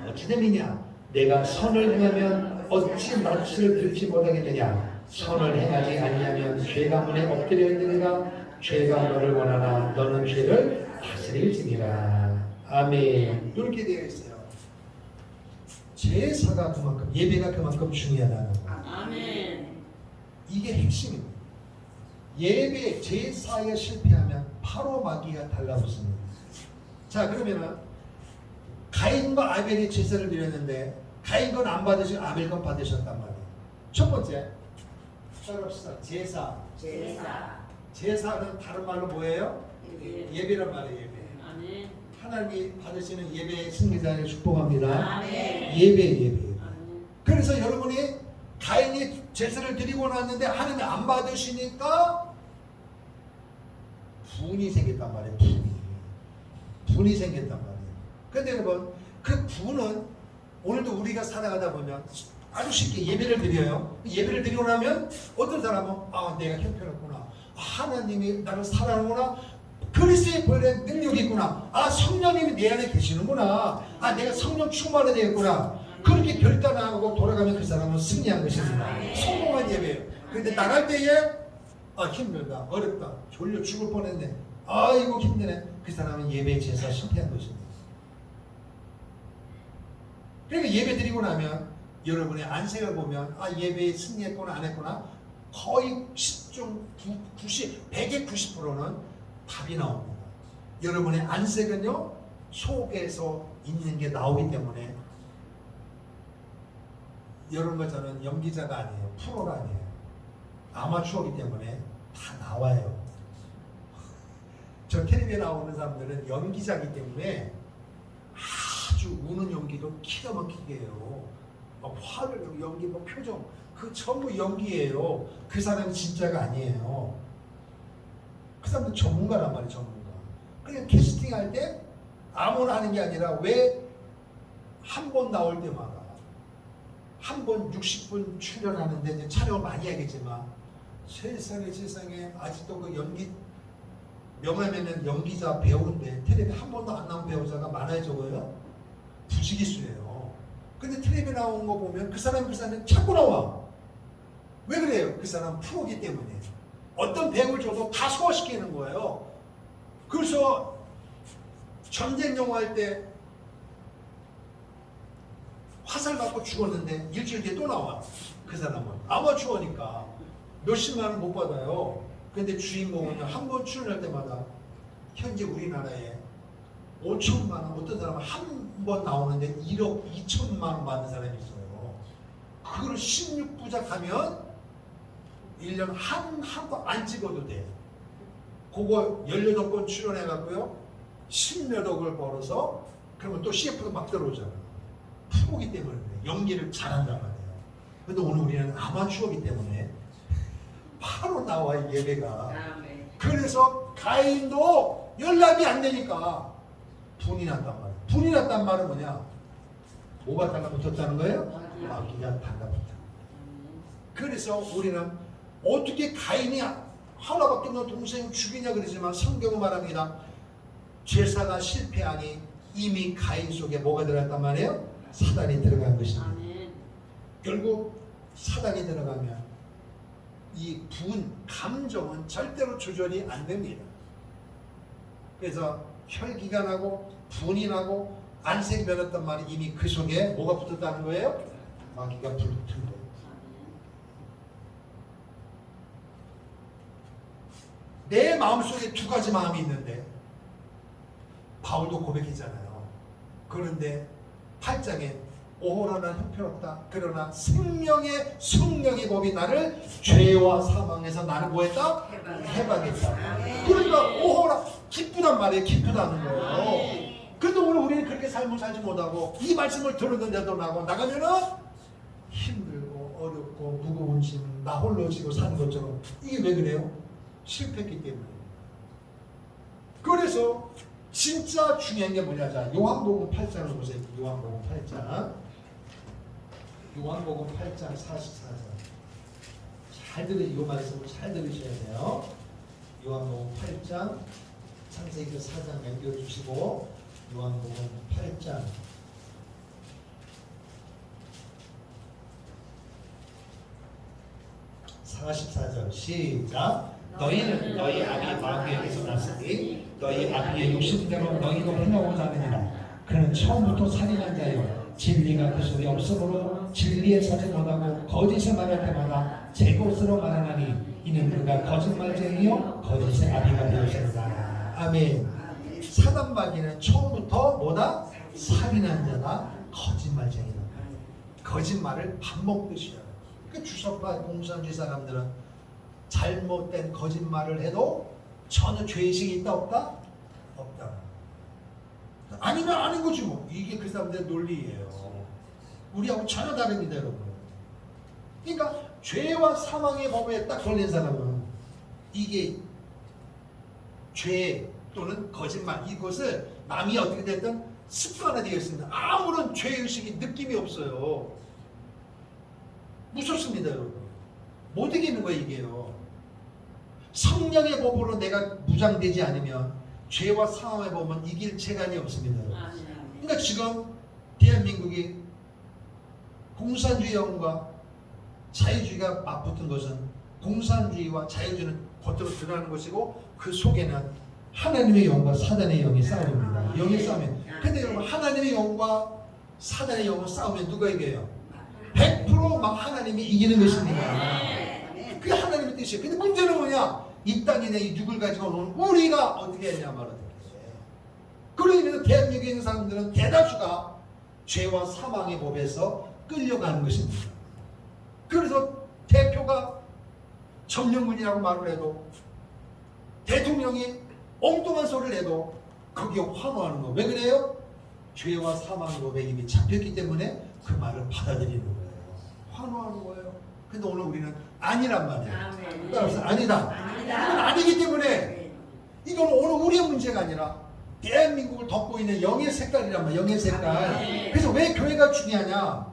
어찌 됨이냐. 내가 선을 행하면 어찌 낯을 들지 못하겠느냐. 선을 행하지 아니하면 죄가 문에 엎드려 있느니라. 죄가 너를 원하나 너는 죄를 다스릴지니라. 아멘. 이렇게 되어 있어요. 제사가 그만큼, 예배가 그만큼 중요하다는 거예요. 아멘. 이게 핵심입니다. 예배, 제사에 실패하면 바로 마귀가 달라붙습니다. 자, 그러면은 가인과 아벨이 제사를 드렸는데 가인 건 안 받으시고 아벨 건 받으셨단 말이에요. 첫 번째, 따라합시다. 제사. 제사는 다른 말로 뭐예요? 예배란 말이에요. 예배. 아멘. 하나님이 받으시는 예배의 승리자를 축복합니다. 아멘. 예배. 아멘. 그래서 여러분이 가인이 제사를 드리고 났는데 하나님이 안 받으시니까 분이 생겼단 말이에요. 분이 생겼단 말이에요. 근데 여러분 그 분은 오늘도 우리가 살아가다 보면 아주 쉽게 예배를 드려요. 예배를 드리고 나면 어떤 사람은 내가 형편없구나. 하나님이 나를 사랑하는구나. 그리스도의 보혈의 능력이 있구나. 성령님이 내 안에 계시는구나. 내가 성령 충만해야 되겠구나. 그렇게 결단하고 돌아가면 그 사람은 승리한 것입니다. 성공한 예배예요. 그런데 나갈 때에 힘들다, 어렵다, 졸려 죽을 뻔했네. 이거 힘드네. 그 사람은 예배 제사 실패한 것입니다. 그러니까 예배 드리고 나면 여러분의 안색을 보면 예배에 승리했구나 안 했구나 거의 10중 100의 90%는 답이 나옵니다. 여러분의 안색은요 속에서 있는 게 나오기 때문에 여러분과 저는 연기자가 아니에요. 프로가 아니에요. 아마추어이기 때문에 다 나와요. 저 텔레비에 나오는 사람들은 연기자이기 때문에 아주 우는 연기도 기가 막히게 해요. 막 화를 내고 연기, 막 표정, 그 전부 연기예요. 그 사람이 진짜가 아니에요. 그 사람도 전문가란 말이에요, 전문가. 그러니까 캐스팅할 때 아무나 하는 게 아니라 왜 한 번 나올 때마다 한 번 60분 출연하는데 이제 촬영을 많이 하겠지만 세상에 아직도 그 연기 명함에는 연기자 배우인데 텔레비 한 번도 안 나온 배우자가 많아요, 적어요? 부지기수예요. 근데 텔레비 나온 거 보면 그 사람이 자꾸 나와. 왜 그래요? 그 사람 프로기 때문에. 어떤 배우를 줘도 다 소화시키는 거예요. 그래서 전쟁 영화 할 때 화살 맞고 죽었는데 일주일 뒤에 또 나와. 그 사람은 아마추어니까 몇십만 원 못 받아요. 근데 주인공은 한 번 출연할 때마다 현재 우리나라에 5천만 원, 어떤 사람은 한 번 나오는데 1억 2천만 원 받는 사람이 있어요. 그걸 16부작 하면 1년 하도 안 찍어도 돼. 그거 18번 출연해갖고요 10몇 억을 벌어서 그러면 또 CF도 막 들어오잖아. 프로기 때문에 연기를 잘한단 말이에요. 근데 오늘 우리는 아마추어기 때문에 바로 나와 이 예배가. 그래서 가인도 연락이 안 되니까 분이 났단 말이에요. 분이 났단 말은 뭐냐? 뭐가 달라붙었다는 거예요? 마귀가 달라붙다. 그래서 우리는 어떻게 가인이 하나밖에 없는 동생을 죽이냐 그러지만 성경은 말합니다. 제사가 실패하니 이미 가인 속에 뭐가 들어갔단 말이에요? 사단이 들어간 것입니다. 결국 사단이 들어가면 이 감정은 절대로 조절이 안 됩니다. 그래서 혈기가 나고 분이 나고 안색이 변했단 말이 이미 그 속에 뭐가 붙었다는 거예요? 마귀가 붙은 거예요. 내 마음속에 두 가지 마음이 있는데 바울도 고백했잖아요. 그런데 8장에 오호라 난 형편없다. 그러나 생명의 성령의 법이 나를 죄와 사망에서 나를 뭐했다? 해방했다. 그러니까 오호라 기쁘단 말이에요. 기쁘다는 거예요. 그런데 오늘 우리는 그렇게 삶을 살지 못하고 이 말씀을 들었는데도 나가면은 힘들고 어렵고 무거운 짐 나 홀로 지고 사는 것처럼. 이게 왜 그래요? 실패했기 때문에. 그래서 진짜 중요한 게 뭐냐? 자, 요한복음 8장을 보세요. 요한복음 8장 44절. 잘 이 말씀을 잘 들으셔야 돼요. 요한복음 8장 창세기 4장 남겨주시고 요한복음 8장 44절 시작. 너희는 너희 아비 마귀에게서 났으니 너희 아비의 욕심대로 너희도 행하고자 하느니라. 그는 처음부터 살인한 자요 진리가 그 속에 없으므로 진리에 서지 못하고 거짓을 말할 때마다 제 것으로 말하나니 이는 그가 거짓말쟁이요 거짓의 아비가 되었습니다. 아멘. 사단 마귀는 처음부터 뭐다? 살인한 자다, 거짓말쟁이다. 거짓말을 밥 먹듯이야. 그 주석파 공산주의 사람들은 잘못된 거짓말을 해도 전혀 죄의식이 있다 없다? 없다. 아니면 아닌 거지 뭐. 이게 그 사람들의 논리예요. 우리하고 전혀 다릅니다, 여러분. 그러니까 죄와 사망의 법에 딱 걸린 사람은 이게 죄 또는 거짓말 이것을 남이 어떻게 됐든 습관화되어 있습니다. 아무런 죄의식이 느낌이 없어요. 무섭습니다, 여러분. 못 이기는 거예요, 이게요. 성령의 법으로 내가 무장되지 않으면 죄와 사망의 법은 이길 재간이 없습니다. 그러니까 지금 대한민국이 공산주의 영과 자유주의가 맞붙은 것은 공산주의와 자유주의는 겉으로 드러나는 것이고 그 속에는 하나님의 영과 사단의 영이 싸움입니다. 영의 싸움이에요. 근데 여러분 하나님의 영과 사단의 영은 싸우면 누가 이겨요? 100% 막 하나님이 이기는 것입니다. 그게 하나님의 뜻이에요. 근데 문제는 뭐냐? 이 땅에 이 육을 가지고 오는 우리가 어떻게 했냐 말하는 거예요. 그러면서 대한민국에 있는 사람들은 대다수가 죄와 사망의 법에서 끌려가는 것입니다. 그래서 대표가 점령군이라고 말을 해도 대통령이 엉뚱한 소리를 해도 거기에 환호하는 거. 왜 그래요? 죄와 사망 고백 이미 잡혔기 때문에 그 말을 받아들이는 거예요. 환호하는 거예요. 근데 오늘 우리는 아니란 말이에요. 아멘. 따라서 아니다. 아니다. 이건 아니기 때문에 이건 오늘 우리의 문제가 아니라 대한민국을 덮고 있는 영의 색깔이란 말이에요. 영의 색깔. 그래서 왜 교회가 중요하냐?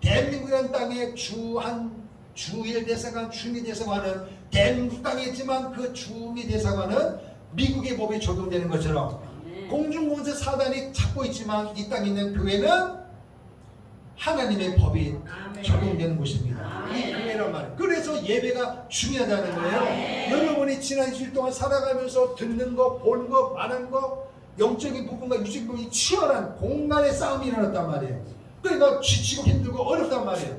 대한민국이라는 땅에 주일 대사관, 주미 대사관은 대한민국 땅에 있지만 그 주미 대사관은 미국의 법이 적용되는 것처럼 공중권세 사단이 잡고 있지만 이 땅에 있는 교회는 하나님의 법이 적용되는 곳입니다. 이 교회란 말이에요. 그래서 예배가 중요하다는 거예요. 여러분이 지난 일주일 동안 살아가면서 듣는 거, 보는 거, 말하는 거, 영적인 부분과 육적인 부분이 치열한 공간의 싸움이 일어났단 말이에요. 그러니까 지치고 힘들고 어렵단 말이에요.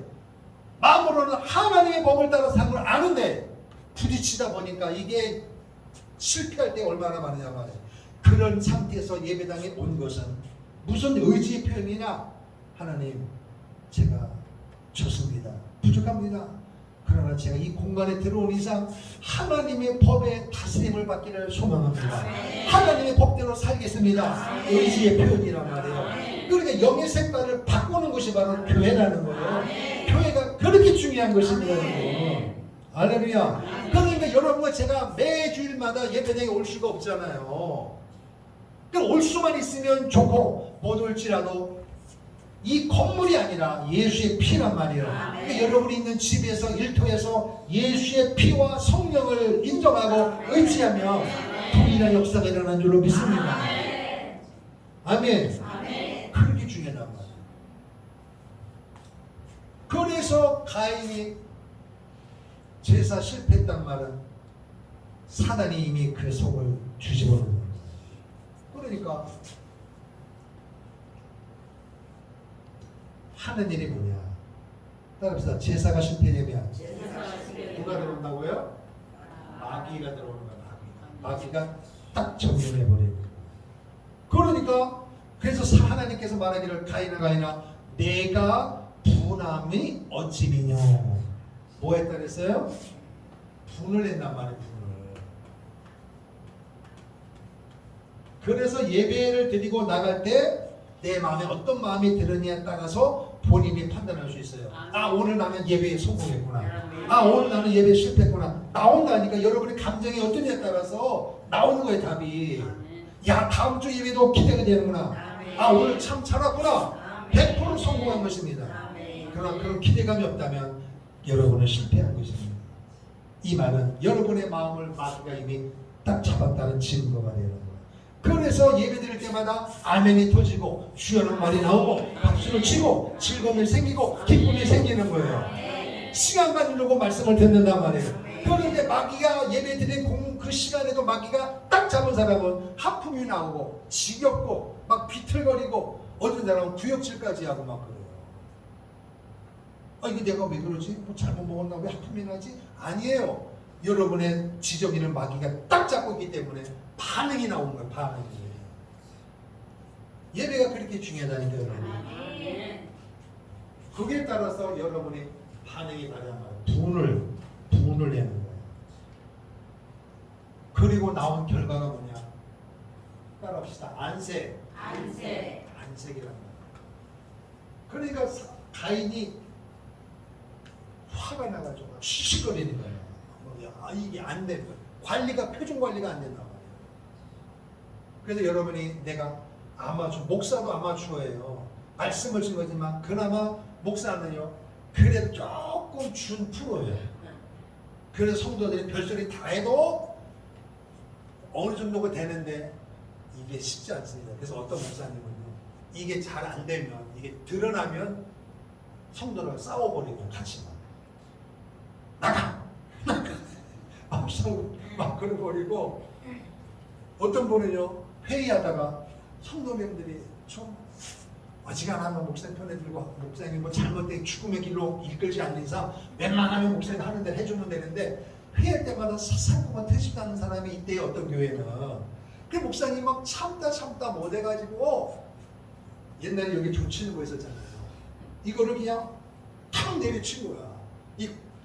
마음으로는 하나님의 법을 따라 사는 걸 아는데 부딪히다 보니까 이게 실패할 때 얼마나 많으냐 말이에요. 그런 상태에서 예배당에 온 것은 무슨 의지의 표현이냐? 하나님, 제가 졌습니다. 부족합니다. 그러나 제가 이 공간에 들어온 이상 하나님의 법의 다스림을 받기를 소망합니다. 하나님의 법대로 살겠습니다. 의지의 표현이란 말이에요. 그러니까 영의 색깔을 바꾸는 것이 바로 교회라는 거예요. 교회가 그렇게 중요한 것입니다. 할렐루야. 그러니까 여러분과 제가 매주일마다 예배당에 올 수가 없잖아요. 그러니까 올 수만 있으면 좋고 못 올지라도 이 건물이 아니라 예수의 피란 말이에요. 그러니까 여러분이 있는 집에서 일터에서 예수의 피와 성령을 인정하고 의지하며 동일한 역사가 일어난 줄로 믿습니다. 아멘. 그렇게 중요하단 말이에요. 그래서 가인이 제사 실패했단 말은 사단이 이미 그 속을 뒤집어 놓은 거예요. 그러니까 하는 일이 뭐냐? 따라합시다. 제사가 실패되면 누가 들어온다고요? 마귀가 들어오는 거야. 마귀가 딱 정리해 버리는 거예요. 그러니까 그래서 하나님께서 말하기를 가인아 내가 분함이 어찌미뇨. 뭐 했다 그랬어요? 분을 했단 말이에요. 분을. 그래서 예배를 드리고 나갈 때 내 마음에 어떤 마음이 들으냐에 따라서 본인이 판단할 수 있어요. 아, 오늘 나는 예배에 성공했구나. 아, 오늘 나는 예배에 실패했구나. 나온다니까 여러분의 감정이 어떠냐에 따라서 나오는 거예요, 답이. 야, 다음 주 예배도 기대가 되는구나. 아, 오늘 참 잘했구나. 100% 성공한 것입니다. 그러나 그런 기대감이 없다면 여러분은 실패한 것입니다. 이 말은 여러분의 마음을 마귀가 이미 딱 잡았다는 증거가 되는 거예요. 그래서 예배 드릴 때마다 아멘이 터지고 주여는 말이 나오고 박수를 치고 즐거움이 생기고 기쁨이 생기는 거예요. 시간 가지려고 말씀을 듣는단 말이에요. 그런데 마귀가 예배 드린 그 시간에도 마귀가 딱 잡은 사람은 하품이 나오고 지겹고 막 비틀거리고 어떤 사람은 구역질까지 하고 막 그래요. 아, 이게 내가 왜 그러지? 뭐 잘못 먹었나? 왜 하품이 나지? 아니에요. 여러분의 지정이는 마귀가 딱 잡고 있기 때문에 반응이 나오는 거예요. 반응이. 예배가 그렇게 중요하다니까 여러분. 거기에 따라서 여러분이 반응이 가장 많아요. 분을 내는 거예요. 그리고 나온 결과가 뭐냐? 따라합시다. 안색이란 말이에요. 그러니까 가인이 화가 나가지고 시시거리는 거예요. 아, 이게 안 되는 거예요. 표준 관리가 안 된단 말이에요. 그래서 여러분이 내가 목사도 아마추어예요. 말씀을 쓴 거지만 그나마 목사는요 그래도 조금 준 프로예요. 그래서 성도들이 별소리 다 해도 어느 정도가 되는데 이게 쉽지 않습니다. 그래서 어떤 목사님은요 이게 잘 안 되면 이게 드러나면 성도랑 싸워버리고 같이 나가 막 그래버리고 어떤 분은요 회의하다가 성도님들이 좀 어지간하면 목사님 편에 들고 목사님이 뭐 잘못된 죽음의 길로 이끌지 않는 이상 웬만하면 목사님 하는 대로 해주면 되는데 회의할 때마다 사상구가 터지다는 사람이 있대요. 어떤 교회는. 그 목사님 막 참다 못해가지고 옛날에 여기 조치는 거 있었잖아요. 이거를 그냥 탁 내리친 거야.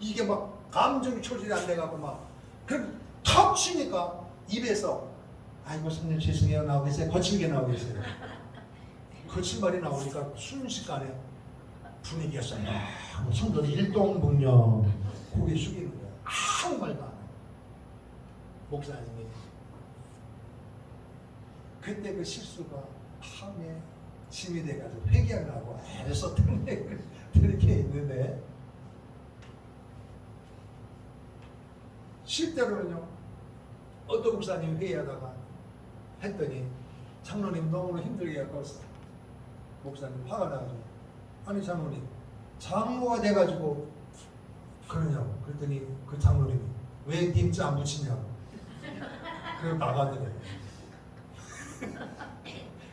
이게 막 감정이 처리가 안 돼가고 막 그럼 탁 치니까 입에서 아이고 성령 죄송해요 나오겠어요? 거칠게 나오겠어요? 거친 말이 나오니까 순식간에 분위기가 싹 성도들이 일동분명 고개 숙이는 거야. 아무 말도 안 하고. 목사님이 그때 그 실수가 마음에 짐이 돼가지고 회개하려고 애써 이렇게 있는데 실제로는요 어떤 목사님이 회의하다가 했더니 장로님 너무 힘들게 겪었어. 목사님 화가 나가지고 아니 장로님 장로가 돼가지고 그러냐고 그랬더니 그 장로님이 왜 님자 안 붙이냐고 그리고 나가더래.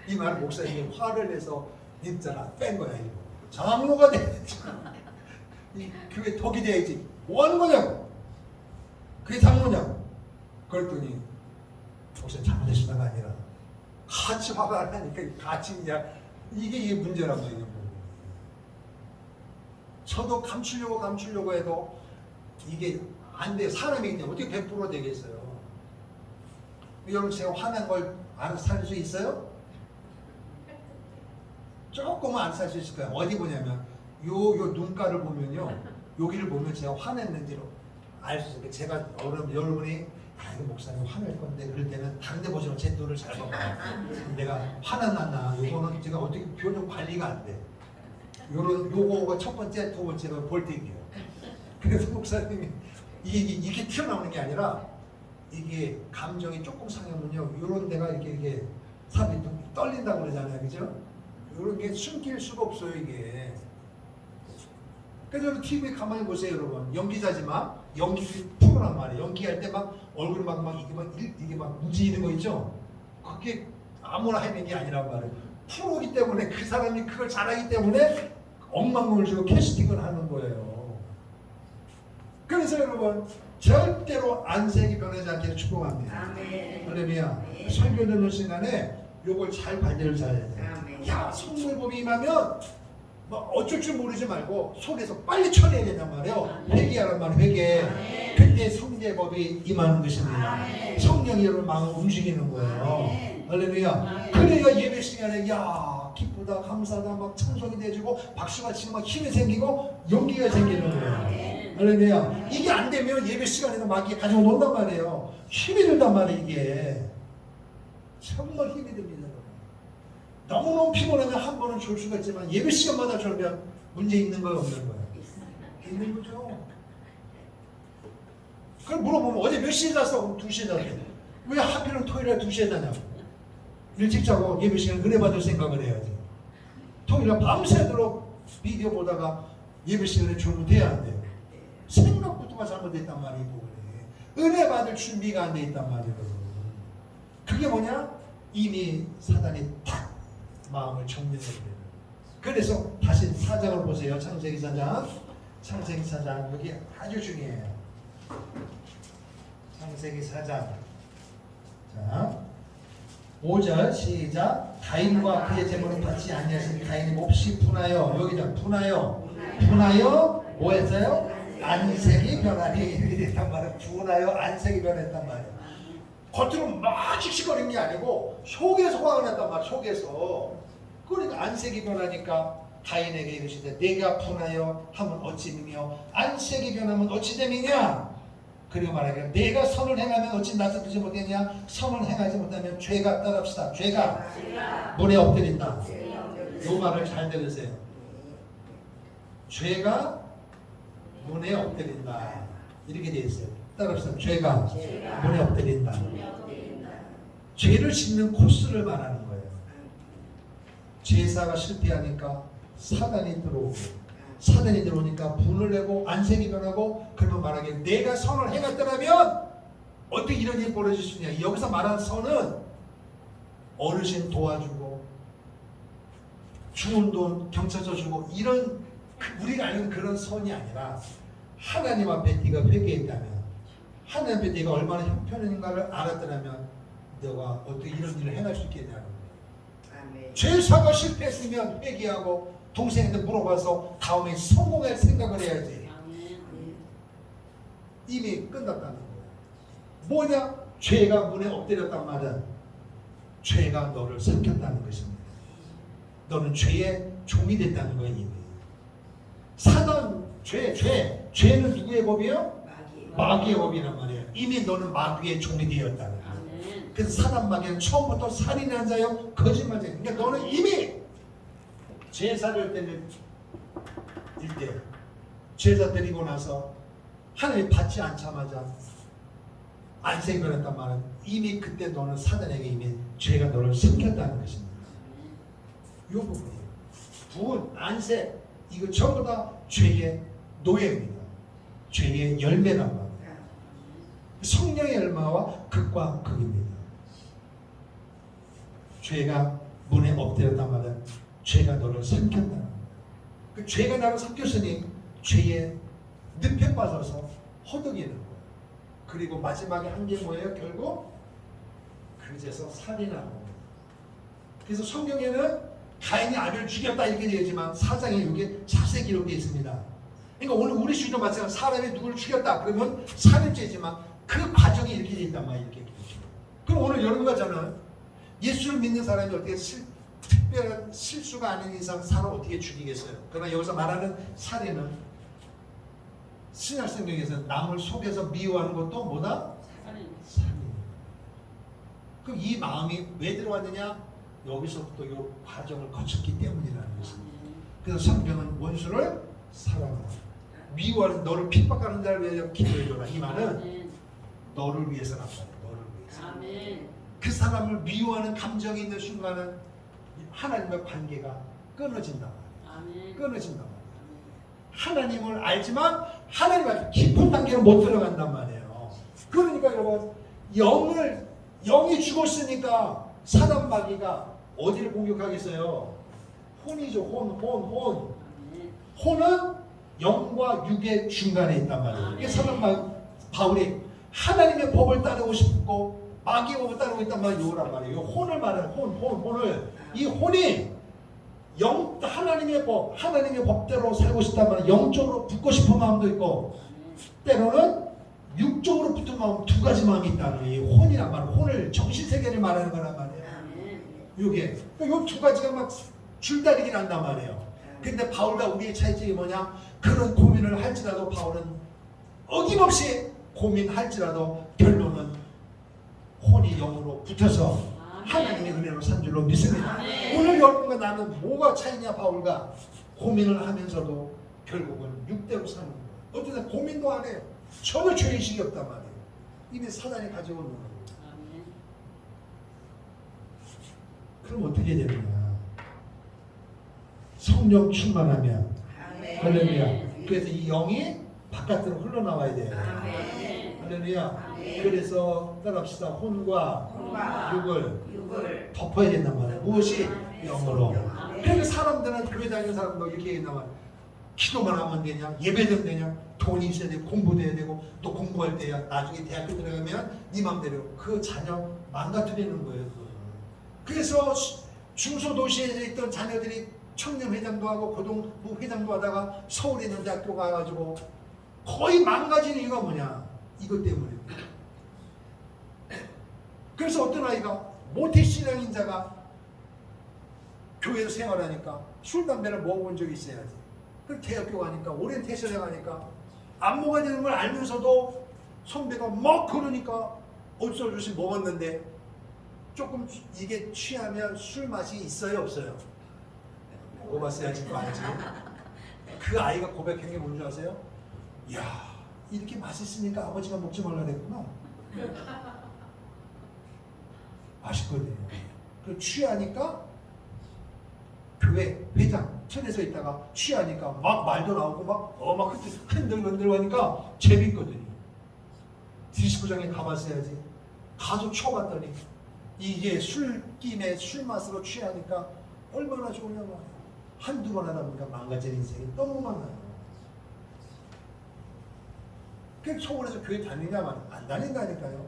이 말을 목사님이 화를 내서 님자를 뺀 거야. 이거. 장로가 돼야지. 이 교회 덕이 돼야지. 뭐 하는 거냐고. 그게 장로냐고. 그랬더니 목사님 잘못하시다가 아니라 같이 화가 나니까 같이 그냥 이게 문제란 말이에요. 저도 감추려고 해도 이게 안 돼. 사람이기 때문에 어떻게 100% 되겠어요. 여러분 제가 화난 걸 알아서 살 수 있어요? 조금은 안 살 수 있을 거예요. 어디 보냐면 요 눈가를 보면요. 여기를 보면 제가 화냈는지로 알 수 있어요. 제가 여러분이 이거 목사님 화낼 건데 그럴 때는 다른 데 보시면 제 눈을 잘 봐봐요. 내가 화났나 요거는 제가 어떻게 표정 관리가 안 돼. 요거가 첫 번째, 두 번째가 볼때기예요. 그래서 목사님이 이게 튀어나오는 게 아니라 이게 감정이 조금 상하면요. 요런 데가 이렇게 사람이 떨린다고 그러잖아요. 그죠? 요런 게 숨길 수가 없어요, 이게. 그래서 여러분 TV에 가만히 보세요, 여러분. 연기자지만 연기 프로란 말이에요. 연기할 때 막 얼굴 이게 막 움직이는 거 있죠? 그게 아무나 하는 게 아니란 말이에요. 프로기 때문에 그 사람이 그걸 잘하기 때문에 억만금을 주고 캐스팅을 하는 거예요. 그래서 여러분 절대로 안색이 변하지 않기를 축복합니다. 할렐루야. 설교 듣는 시간에 요걸 잘 관리를 잘해야 돼요. 야, 성물범이 임하면 뭐 어쩔 줄 모르지 말고 속에서 빨리 처리해야 된단 말이에요. 회개하란 말이에요. 회개. 그때 성제법이 임하는 것입니다. 성령이 여러분 마음을 움직이는 거예요. 할렐루야. 그래야 예배 시간에 야 기쁘다 감사하다 막 찬송이 돼주고 박수가 치고 막 힘이 생기고 용기가 생기는 거예요. 할렐루야. 이게 안 되면 예배 시간에는 막 이렇게 가지고 논단 말이에요. 힘이 들단 말이에요. 이게 정말 힘이 듭니다. 너무너무 피곤하면 한 번은 졸 수가 있지만 예배 시간마다 졸면 문제 있는 거예요, 없는 거예요? 있는 거죠. 그럼 물어보면 어제 몇 시에 잤어? 그럼 2시에 잤대. 왜 하필은 토요일에 2시에 자냐고. 일찍 자고 예배 시간 은혜 받을 생각을 해야지. 토요일에 밤새도록 비디오 보다가 예배 시간에 졸면 돼야 안 돼요. 생각부터가 잘못됐단 말이고 은혜 받을 준비가 안 돼 있단 말이에요. 그게 뭐냐? 이미 사단이 탁 마음을 정리해버려요. 그래서 다시 4장을 보세요. 창세기 4장. 창세기 4장 여기 아주 중요해요. 창세기 4장. 자, 5절 시작. 가인과 그의 재물을 받지 아니하신 가인이 몹시 분하여 여기다 분하여 뭐 했어요? 안색이 변하니 이랬단 말이에요. 분하여 안색이 변했단 말이에요. 겉으로 막 씩씩거리는 게 아니고 속에서 화가 났단 말이에요. 속에서. 그러니까 안색이 변하니까 가인에게 이르시되 내가 분하여 하면 어찌 능며 안색이 변하면 어찌 됨이냐. 그리고 말하기를 내가 선을 행하면 어찌 낯설지 못했냐. 선을 행하지 못하면 죄가 따릅시다. 죄가 물에 엎드린다. 이 말을 잘 들으세요. 죄가 문에 엎드린다. 이렇게 되어 있어요. 따릅시다. 죄가 문에 엎드린다. 죄를 짓는 코스를 말하는 거예요. 제사가 실패하니까 사단이 들어오니까 분을 내고 안색이 변하고 그러면 말하기에 내가 선을 행했더라면 어떻게 이런 일이 벌어질 수 있냐. 여기서 말하는 선은 어르신 도와주고 주는 돈 경찰서 주고 이런 우리가 아는 그런 선이 아니라 하나님 앞에 네가 회개했다면 하나님 앞에 네가 얼마나 형편인가를 알았더라면 너가 어떻게 이런 일을 행할 수 있겠냐는 거예요. 제사가 실패했으면 회개하고 동생한테 물어봐서 다음에 성공할 생각을 해야지. 이미 끝났다는 거예요. 뭐냐? 죄가 문에 엎드렸단 말은 죄가 너를 삼켰다는 것입니다. 너는 죄의 종이 됐다는 거예요. 이미. 사단, 죄는 누구의 법이에요? 마귀의 법이란 말이에요. 이미 너는 마귀의 종이 되었다는 거예요. 그래서 사단 마귀는 처음부터 살인한 자요 거짓말자예요. 그러니까 너는 이미 제사를 드릴 때 제사 드리고 나서 하나님 받지 않자마자 안색이 그랬단 말은 이미 그때 너는 사단에게 이미 죄가 너를 삼켰다는 것입니다. 이 부분이에요. 부은, 안색 이거 전부 다 죄의 노예입니다. 죄의 열매란 말이에요. 성령의 열매와 극과 극입니다. 죄가 문에 엎드렸단 말은 죄가 너를 삼켰다는 거예요. 그 죄가 나를 삼켰으니 죄의 늪에 빠져서 허덕이는 거예요. 그리고 마지막에 한 게 뭐예요? 결국 그제서 살인하는 거예요. 그래서 성경에는 가인이 아벨을 죽였다 이렇게 되지만 사장에 이게 자세히 기록되어 있습니다. 그러니까 오늘 우리 주도 마찬가지로 사람이 누구를 죽였다 그러면 살인죄지만 그 과정이 이렇게 되어 있단 말이에요. 이렇게. 그럼 오늘 여러분과 저는 예수를 믿는 사람이 어떻게 특별한 실수가 아닌 이상 사람을 어떻게 죽이겠어요? 그러나 여기서 말하는 살인은 신약 성경에서 남을 속여서 미워하는 것도 뭐다? 살인. 그럼 이 마음이 왜 들어왔느냐? 여기서부터 이 과정을 거쳤기 때문이라는 것입니다. 그래서 성경은 원수를 사랑하라. 미워하는 너를 핍박하는 자를 위하여 기도해줘라. 이 말은 너를 위해서란 말이야. 너를 위해서. 아멘. 그 사람을 미워하는 감정이 있는 순간은 하나님과 관계가 끊어진단 말이야. 아멘. 끊어진단 말이야. 하나님을 알지만 하나님과 깊은 단계로 못 들어간단 말이에요. 그러니까 여러분 영이 죽었으니까 사단 마귀가 어디를 공격하겠어요? 혼이죠. 혼. 혼은 영과 육의 중간에 있단 말이에요. 이게 사단 바울이 하나님의 법을 따르고 싶고 마귀의 법을 따르고 있단 말이에요. 요란 말이에요. 혼을 말하는 혼을 이 혼이 하나님의 법대로 살고 싶단 말이에요. 영적으로 붙고 싶은 마음도 있고 때로는 육적으로 붙은 마음 두 가지 마음이 있다는 거예요. 혼이란 말은 혼을 정신세계를 말하는 거란 말이에요. 요게 요 두 가지가 막 줄다리기 난단 말이에요. 근데 바울과 우리의 차이점이 뭐냐? 그런 고민을 할지라도 바울은 어김없이 고민할지라도 결론은 혼이 영으로 붙어서 하나님의 은혜로 산 줄로 믿습니다. 오늘 여러분과 나는 뭐가 차이냐? 바울과 고민을 하면서도 결국은 육대로 사는 거예요. 어떤 사람 고민도 안 해요. 전혀 죄의식이 없단 말이에요. 이미 사단이 가져온 거예요. 그럼 어떻게 되느냐? 성령 충만하면 할렐루야. 그래서 이 영이 바깥으로 흘러나와야 돼요. 할렐루야. 그래서 따라합시다. 혼과 육을 덮어야 된단 말이에요. 무엇이? 영으로. 그러니까 사람들은 교회 다니는 사람도 이렇게 얘기한단 말이에요. 기도만 하면 되냐? 예배되면 되냐? 돈이 있어야 되고 공부도 해야 되고 또 공부할 때야 나중에 대학교 들어가면 네 맘대로 그 자녀 망가뜨리는 거예요. 그래서 중소도시에 있던 자녀들이 청년회장도 하고 고등부 회장도 하다가 서울에 있는 대학교 가가지고 거의 망가지는 이유가 뭐냐? 이것 때문에. 그래서 어떤 아이가 모태신앙인 자가 교회에서 생활하니까 술, 담배를 먹어본 적이 있어야지. 그럼 대학교 가니까 오리엔테이션에 가니까 안모가 되는 걸 알면서도 선배가 막 그러니까 어쩔 수 없이 먹었는데 조금 이게 취하면 술 맛이 있어요 없어요? 먹어봤어야지 그 알지. 그 아이가 고백한 게 뭔지 아세요? 이야 이렇게 맛있으니까 아버지가 먹지 말라 그랬구나. 맛있거든요. 그 취하니까 교회 회장 천에서 있다가 취하니까 막 말도 나오고 막 흔들흔들 하니까 재밌거든요. 디스코장에 가봤어야지. 가서 쳐봤더니 이게 술김에 술 맛으로 취하니까 얼마나 좋으냐고. 한두 번 하다 보니까 망가진 인생이 너무 많아요. 그 서울에서 교회 다니냐만 안 다닌다니까요.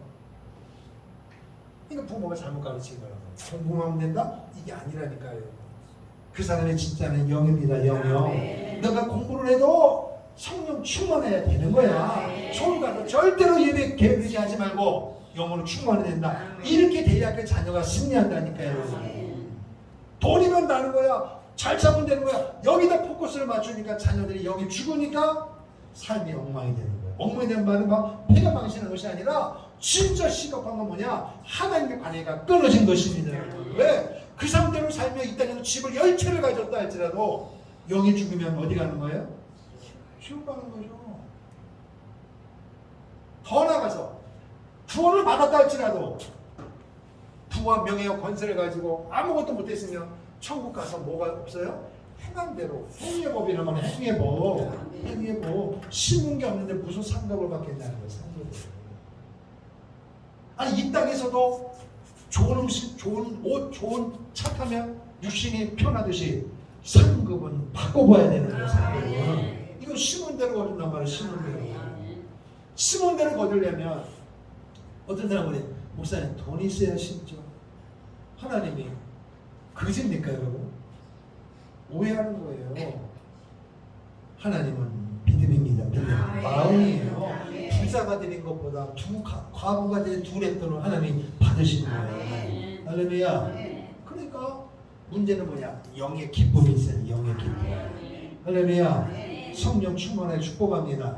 그러니까 부모가 잘못 가르친 거라고. 공부만 하면 된다? 이게 아니라니까요. 그 사람의 진짜는 영입니다. 영이요. 너가 공부를 해도 성령 충만해야 되는 거야. 서울 가서 절대로 예배 게으르지 하지 말고 영으로 충만해야 된다. 이렇게 돼야 그 자녀가 승리한다니까요. 돈이면 다는 거야. 잘 잡으면 되는 거야. 여기다 포커스를 맞추니까 자녀들이 여기 죽으니까 삶이 엉망이 되는 거예요. 엉망이 되는 말은 막 폐가 망신하는 것이 아니라 진짜 심각한 건 뭐냐? 하나님의 관계가 끊어진 것입니다. 왜? 그 상태로 살며 이 땅에서 집을 10채를 가졌다 할지라도 영이 죽으면 어디 가는 거예요? 지옥 가는 거죠. 더 나아가서 구원을 받았다 할지라도 부와 명예와 권세를 가지고 아무것도 못했으면 천국 가서 뭐가 없어요? 행한 대로 행위법이라면 행위법 심은 게 없는데 무슨 상급을 받겠다는 거예요. 상급을. 아니 이 땅에서도 좋은 음식, 좋은 옷, 좋은 차 타면 육신이 편하듯이 상급은 바꿔봐야 되는 거예요. 상급은. 이거 심은 대로 거둔단 말이에요. 심은 대로 거두려면 어떤 사람은 목사님 돈이 있어야 심죠. 하나님이 그짓니까 여러분? 오해하는 거예요. 하나님은 믿음입니다. 마음이에요. 불사가 드린 것보다 과부가 드린 두 랩돈을 하나님 받으시는 거예요. 할렐루야. 그러니까 문제는 뭐냐? 영의 기쁨이 있어요. 영의 기쁨. 할렐루야. 성령 충만에 축복합니다.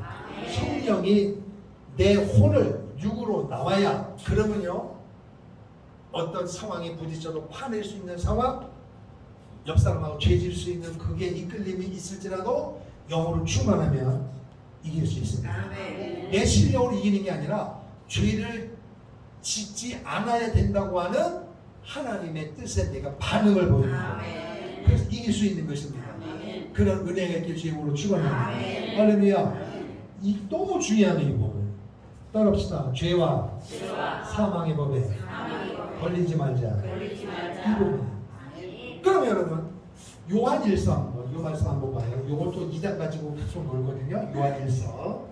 성령이 내 혼을 육으로 나와야 그러면요 어떤 상황에 부딪혀도 파낼 수 있는 상황, 옆 사람하고 죄질 수 있는 그게 이끌림이 있을지라도 영으로 충만하면 이길 수 있습니다. 내 실력으로 이기는 게 아니라 죄를 짓지 않아야 된다고 하는 하나님의 뜻에 내가 반응을 보이는 거예요. 그래서 이길 수 있는 것입니다. 그런 은혜가 있길 주임으로 축원합니다. 할렐루야. 이 너무 중요한 이 부분. 따라합시다. 죄와 사망의 법에 걸리지 말자. 이 부분. 그럼 여러분 요한일서 한번 요 말씀 한번 봐요. 요것도 2장 가지고 계속 놀거든요. 요한일서.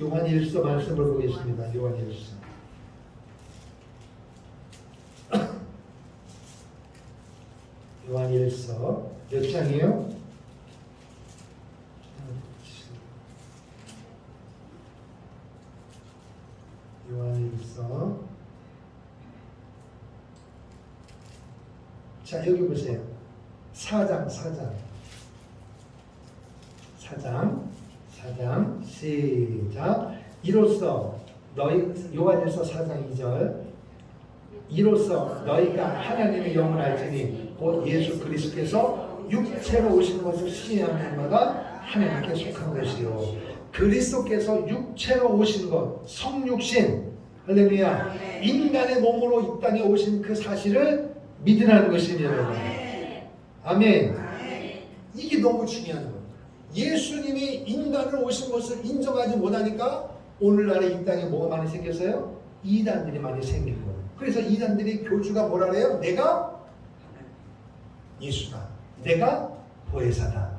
요한일서 말씀을 보겠습니다. 요한일서. 요한일서 몇 장이에요? 요한일서. 자 여기 보세요. 4장 시작. 이로써 너희 요한일서 4장 2절 이로써 너희가 하나님의 영을 알지니 곧 예수 그리스도께서 육체로 오신 것을 시인하는 자마다 하나님께 속한 것이요 그리스도께서 육체로 오신 것 성육신 할렐루야 인간의 몸으로 이 땅에 오신 그 사실을 믿으라는 것입니다. 아멘. 이게 너무 중요한 거예요. 예수님이 인간으로 오신 것을 인정하지 못하니까 오늘날에 이 땅에 뭐가 많이 생겼어요? 이단들이 많이 생긴 거예요. 그래서 이단들이 교주가 뭐라 그래요? 내가 예수다. 내가 보혜사다.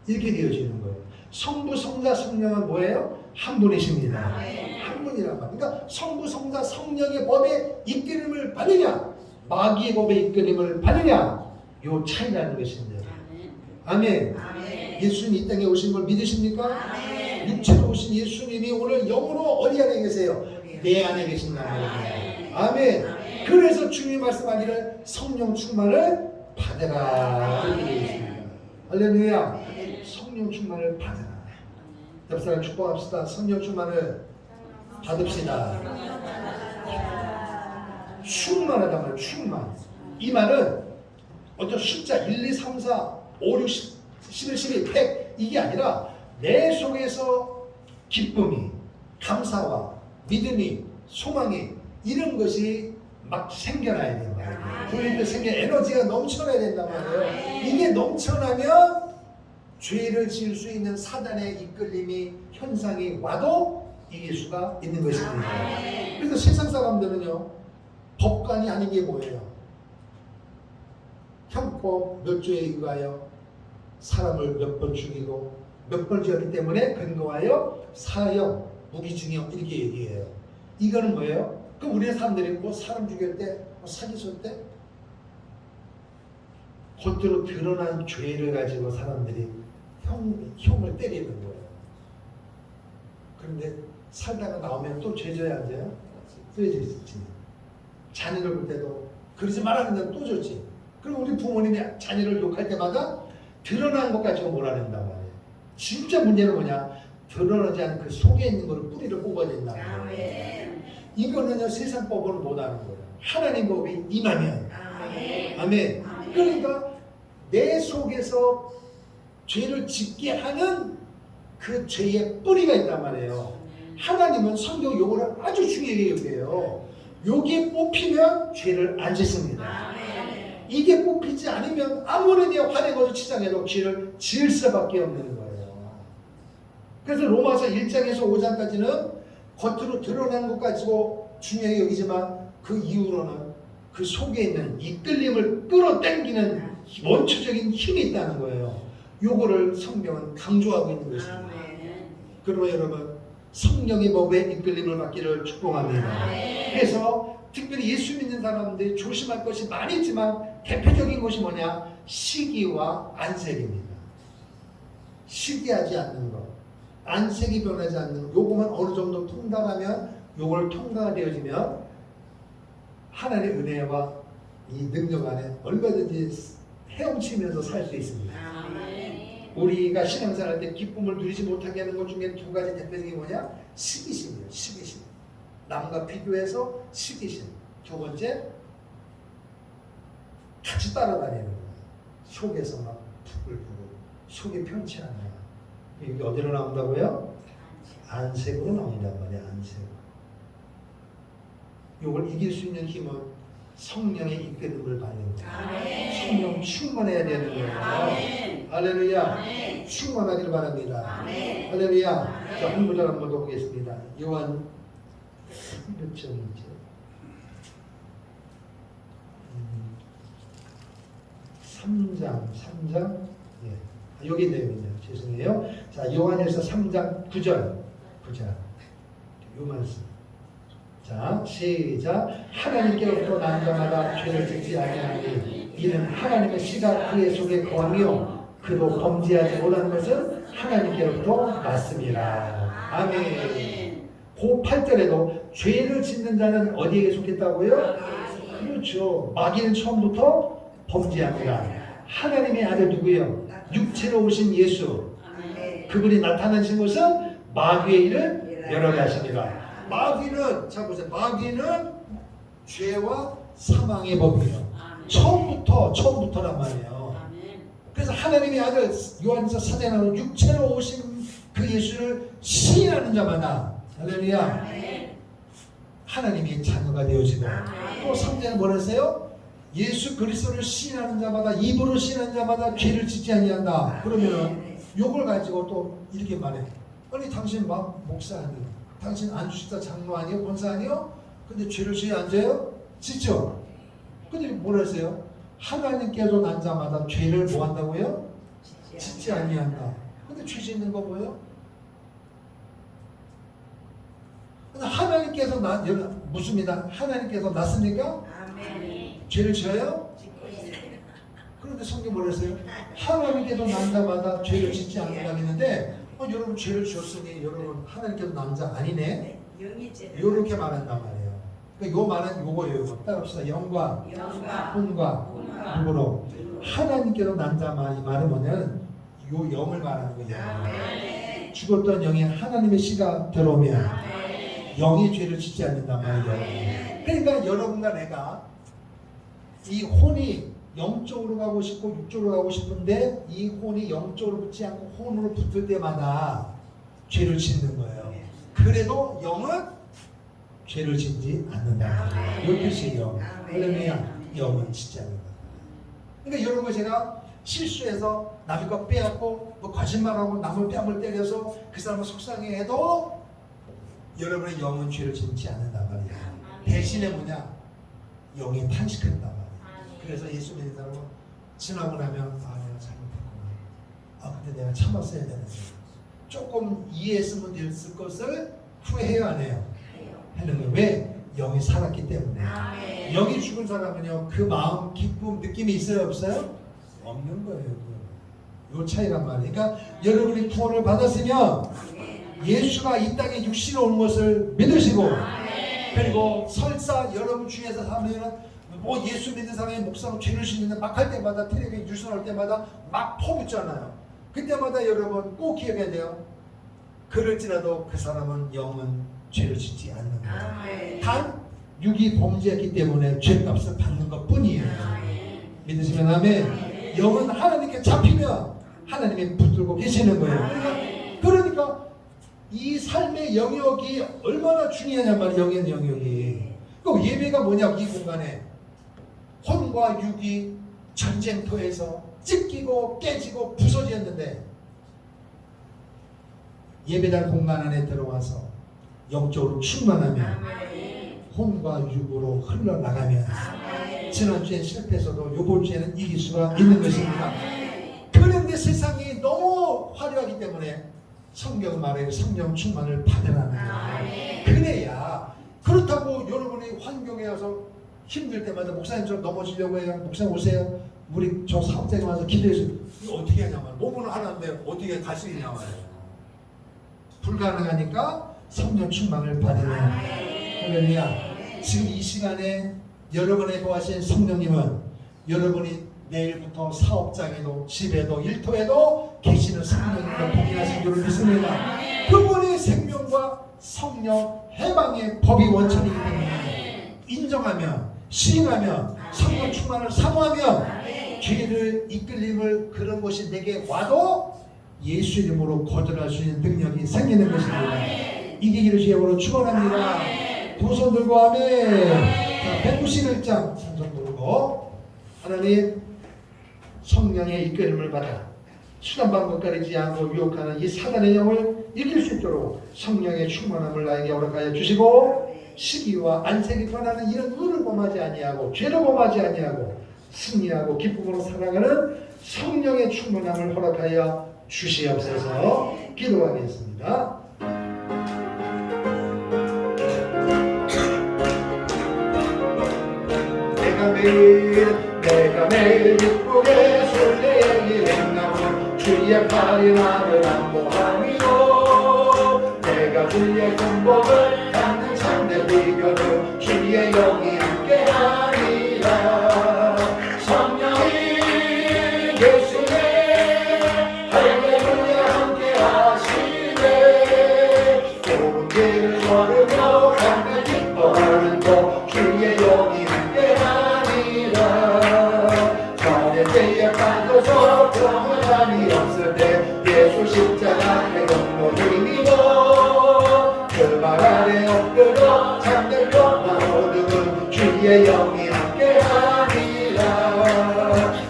이렇게 되어지는 거예요. 성부, 성자, 성령은 뭐예요? 한 분이십니다. 한 분이란 말. 그러니까 성부, 성자, 성령의 법에 이끌림을 받느냐, 마귀의 법에 이끌림을 받느냐, 요 차이라는 것입니다. 아멘. 예수님이 이 땅에 오신 걸 믿으십니까? 육체로 오신 예수님이 오늘 영으로 어디 안에 계세요? 내 안에 계신다. 아멘. 그래서 주님이 말씀하기를 성령 충만을 받으라. 할렐루야. 성령 충만을 받으라. 옆 사람 축복합시다. 성령 충만을 받읍시다. 충만하다 말 충만. 이 말은 어떤 숫자 1, 2, 3, 4, 5, 6, 11, 12, 100 이게 아니라 내 속에서 기쁨이, 감사와 믿음이, 소망이 이런 것이 막 생겨나야 돼요. 그럴 때 생겨 에너지가 넘쳐나야 된단 말이에요. 이게 넘쳐나면 죄를 지을 수 있는 사단의 이끌림이 현상이 와도 이길 수가 있는 것입니다. 그래서 세상 사람들은요 법관이 아닌 게 뭐예요? 형법 몇 조에 의하여 사람을 몇 번 죽이고 몇 번 죽였기 때문에 근거하여 사형, 무기징역 이렇게 얘기해요. 이거는 뭐예요? 그럼 우리 사람들이 뭐 사람 죽일 때, 뭐 사기 쏠 때 겉으로 드러난 죄를 가지고 사람들이 형을 때리는 거예요. 그런데 살다가 나오면 또 죄져야 안 돼요? 죄져 있지. 자녀를 볼 때도 그러지 말라는 데는 또 줬지. 그럼 우리 부모님이 자녀를 욕할 때마다 드러난 것 가지고 몰아낸단 말이에요. 진짜 문제는 뭐냐? 드러나지 않은 그 속에 있는 거를 뿌리를 뽑아야 된다는 거예요. 아멘. 이거는요 세상 법으로 못하는 거예요. 하나님 법이 임하면. 아멘. 아멘. 그러니까 내 속에서 죄를 짓게 하는 그 죄의 뿌리가 있단 말이에요. 하나님은 성경 요거를 아주 중요하게 여겨요. 요게 뽑히면 죄를 안 짓습니다. 아멘. 이게 뽑히지 않으면 아무리 내가 화내고도 치장해도 죄를 지을 수밖에 없는 거예요. 그래서 로마서 1장에서 5장까지는 겉으로 드러난 것 가지고 중요하게 여기지만 그 이후로는 그 속에 있는 이끌림을 끌어당기는 원초적인 힘이 있다는 거예요. 요거를 성경은 강조하고 있는 것입니다. 아멘. 그러면 여러분 성령의 법에 이끌림을 받기를 축복합니다. 아멘. 그래서 특별히 예수 믿는 사람들이 조심할 것이 많이 있지만 대표적인 것이 뭐냐? 시기와 안색입니다. 시기하지 않는 것, 안색이 변하지 않는 것, 요거만 어느 정도 통달하면 요걸 통과가 되어지면 하나님의 은혜와 이 능력 안에 얼마든지 헤엄치면서 살 수 있습니다. 아멘. 우리가 신앙생활 때 기쁨을 누리지 못하게 하는 것 중에 두 가지 대표적인 뭐냐? 시기심이에요. 시기심. 남과 비교해서 시기심. 두 번째, 같이 따라다니는 거예요. 속에서 막 부글부글. 속이 편치 않아요. 여기 어디로 나온다고요? 안색으로 나온단 말이에요. 안색으로. 이걸 이길 수 있는 힘은 성령의 이끌림을 받는 거예요. 아멘. 성령 충만해야 되는 거예요. 아멘. 할렐루야. 아멘. 충만하기를 바랍니다. 아멘. 할렐루야. 아멘. 자, 한 구절 한번 더 보겠습니다. 요한 몇 장이죠? 3장. 예. 여기 내용이네요. 죄송해요. 자, 요한에서 3장 9절. 요 말씀. 자, 시작. 하나님께로부터 난 자마다 죄를 짓지 아니하니 이는 하나님의 씨가 그의 속에 거하며 그도 범죄하지 못하는 것은 하나님께로부터 났습니다. 아멘. 그 8절에도 죄를 짓는 자는 어디에 속했다고요? 그렇죠. 마귀는 처음부터 범죄합니다. 하나님의 아들 누구요? 육체로 오신 예수. 아멘. 그분이 나타나신 것은 마귀의 일을 열하게 하십니다. 마귀는, 자 보세요. 마귀는 죄와 사망의 법이에요. 처음부터란 말이에요. 아멘. 그래서 하나님의 아들 요한에서 사제나로 육체로 오신 그 예수를 시인하는 자마다 할렐루야 아멘. 하나님의 자녀가 되어지고 아멘. 또 3절에 뭐라 했어요? 예수 그리스도를 시인하는 자마다 입으로 시인하는 자마다 죄를 짓지 아니한다. 그러면은 요걸 가지고 또 이렇게 말해. 아니 당신 목사 아니에요? 당신 안주시다 장로 아니에요? 권사 아니에요? 근데 죄를 지어 안 져요? 짓죠? 근데 뭐라 했어요? 하나님께서 난 자마다 죄를 뭐 한다고요? 짓지 아니한다. 근데 죄 짓는 거 뭐예요? 근데 하나님께서 묻습니다. 하나님께서 났습니까? 아멘. 죄를 지어요? 짓고 있어요. 그런데 성경 뭐라 했어요? 하나님께서 난 자마다 죄를 짓지 않는다고 했는데 여러분 죄를 지었으니 여러분 하나님께서 난 자 아니네? 영이죄. 이렇게 말한단 말이에요. 그러니까 요 말은 요거예요. 따라합시다. 영과 영과 혼과 혼과 누구로? 하나님께서 난 자 이 말은 뭐냐면 요 영을 말하는 거예요. 아멘. 죽었던 영이 하나님의 씨가 들어오면 아멘. 영이 죄를 짓지 않는단 말이에요. 아멘. 그러니까 여러분과 내가 이 혼이 영적으로 가고 싶고 육적으로 가고 싶은데 이 혼이 영적으로 붙지 않고 혼으로 붙을 때마다 죄를 짓는 거예요. 그래도 영은 죄를 짓지 않는다. 이 뜻이에요. 할렐루야. 영은 짓지 않는다. 그러니까 여러분 제가 실수해서 남의 거 빼앗고 뭐 거짓말하고 남의 뺨을 때려서 그 사람을 속상해해도 여러분의 영은 죄를 짓지 않는단 말이에요. 대신에 뭐냐? 영이 탄식한단 말이에요. 그래서 예수 믿는 사람은 지나고 나면 내가 잘못했구나. 근데 내가 참았어야 되는데 조금 이해했으면 됐을 것을 후회해요 안 해요? 하는 거예요. 왜? 영이 살았기 때문에. 아멘. 영이 죽은 사람은요 그 마음 기쁨 느낌이 있어요 없어요? 없는 거예요. 요 차이란 말이에요. 그러니까 여러분이 구원을 받았으면 예수가 이 땅에 육신으로 온 것을 믿으시고, 그리고 설사 여러분 중에서 하면 뭐 예수 믿는 사람이 목사로 죄를 짓는데 막 할 때마다 텔레비전 뉴스 나올 때마다 막 퍼붓잖아요. 그때마다 여러분 꼭 기억해야 돼요. 그럴지라도 그 사람은 영은 죄를 짓지 않는 거예요. 단 육이 범죄했기 때문에 죄값을 받는 것 뿐이에요. 믿으시면 아멘. 영은 하나님께 잡히면 하나님이 붙들고 계시는 거예요. 그러니까 이 삶의 영역이 얼마나 중요하냔 말이에요. 영의 영역이. 그 예배가 뭐냐, 이 공간에 혼과 육이 전쟁터에서 찢기고 깨지고 부서졌는데, 예배당 공간 안에 들어와서 영적으로 충만하면 혼과 육으로 흘러나가면 지난주엔 실패해서도 이번 주에는 이길 수가 있는 것입니다. 그런데 세상이 너무 화려하기 때문에 성경 말에 성령 충만을 받으라는 거예요. 그래야, 그렇다고 여러분이 환경에 와서 힘들 때마다 목사님처럼 넘어지려고 해요. 목사님 오세요. 우리 저 사업장에 와서 기도해서 이거 어떻게 하냐면, 몸은 하나인데 어떻게 갈 수 있냐 말이에요. 불가능하니까 성령 충만을 받으면. 할렐루야. 지금 이 시간에 여러분의 거하신 성령님은 여러분이 내일부터 사업장에도 집에도 일터에도 계시는 성령님과 동행하신 줄을 믿습니다. 그분의 생명과 성령 해방의 법이 원천이기 때문에 인정하면, 시인하면, 성령 충만을 사모하면 죄를 이끌림을 그런 것이 내게 와도 예수 이름으로 거절할 수 있는 능력이 생기는 것입니다. 이기기를 주님으로 축원합니다. 두 손 들고 아멘. 자, 191장 3손 들고, 하나님 성령의 이끌림을 받아 수단 방법 가리지 않고 유혹하는 이 사단의 영을 이길 수 있도록 성령의 충만함을 나에게 허락하여 주시고, 시기와 안색이 변하는 이런 의를 범하지 아니하고 죄를 범하지 아니하고 승리하고 기쁨으로 살아가는 성령의 충만함을 허락하여 주시옵소서. 기도하겠습니다. 내가 매일 기쁘게 술래의 행나무 주의 팔이 나를 안보함이로, 내가 주의 군복을 갖는 참된 비결은 주의 영이 함께하리라. 성령이 계시네 할렐루야 함께하시네. 좋은 길을 걸으며 감격 기뻐하는 것 주의 영이 때에 빠져서 평안함이 없을 때 예수 십자가의 공로 힘이고, 그 발 아래 엎드려 잠들 것만 어둠은 주의 영이 함께하리라.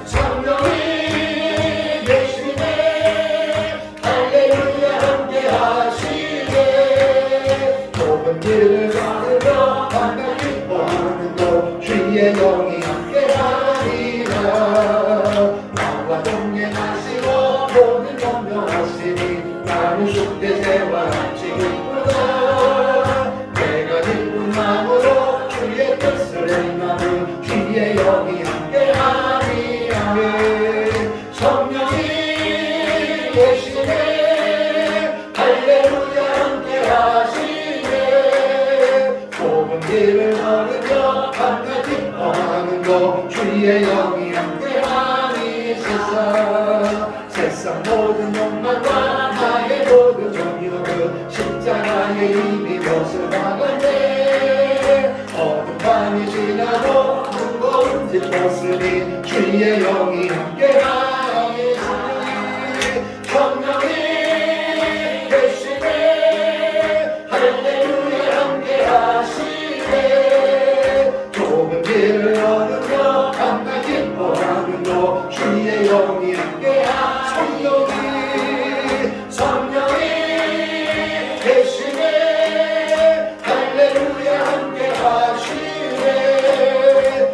성령이 계시네 할렐루야 함께하시네. 좁은 길을 걸으며 감격 기뻐하는 것 주의 영이 나와 동행하시고 모든 변명하시니 나는 숙대새와 같이 기쁘다. 내가 기쁜 마음으로 주의 뜻을 행하는 주의 영이 함께하니 아멘. 성령이 계시네 할렐루야 함께하시네. 좁은 길을 걸으며 감격 기뻐하는 것 주의 영이 세상 모든 욕망과 나의 모든 정욕은 십자가의 이미 못을 박았네. 어둠 밤이 지나도 무거운 짓 벗으니 주의 영이 함께하니. 성령이 계시네 할렐루야 함께하시네. 좁은 길을 걸으며 감격 기뻐하는 것 주의 영이 함께하시네. 성령이 계시네 할렐루야 함께하시네.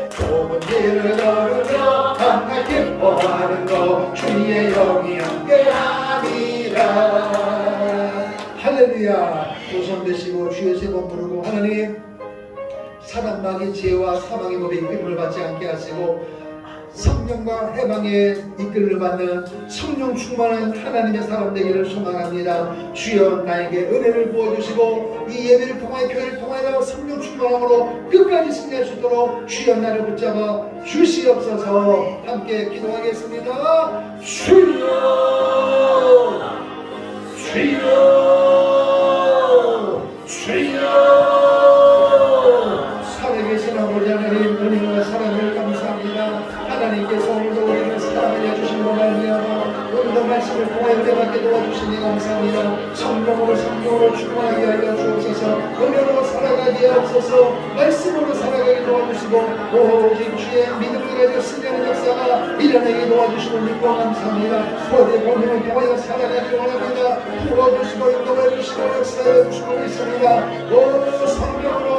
좁은 길을 걸으며 감격 기뻐하는 것 주의 영이 함께하니라. 할렐루야. 두 손 드시고 주의 세 번 부르고, 하나님 사단마귀 지혜와 사망의 법에 이끌림을 받지 않게 하시고 성령과 해방에 이끌을 받는 성령 충만한 하나님의 사람 되기를 소망합니다. 주여 나에게 은혜를 부어주시고 이 예배를 통하여 교회를 통하여 성령 충만함으로 끝까지 승리할 수 있도록 주여 나를 붙잡아 주시옵소서. 함께 기도하겠습니다. 주여 주여 주여. 산에 계신 아버지 하나님 은혜와 사랑을 감사합니다. 하나님께서 오늘도 우리를 사랑하여 주시는 말미암아 오늘도 말씀을 통하여 은혜받게 도와주시니 감사합니다. 성령으로 충만하게 하여 주옵소서. 은혜로 살아가게 하옵소서. 말씀으로 살아가게 도와주시고 오직 주의 믿음을 가지고 승리하는 역사가 일어나게 도와주시는 믿고 감사합니다. 거대 본능을 통하여 살아가기 원합니다. 풀어주시고 인도해주시고 역사해 주시고 있습니다. 오 성령으로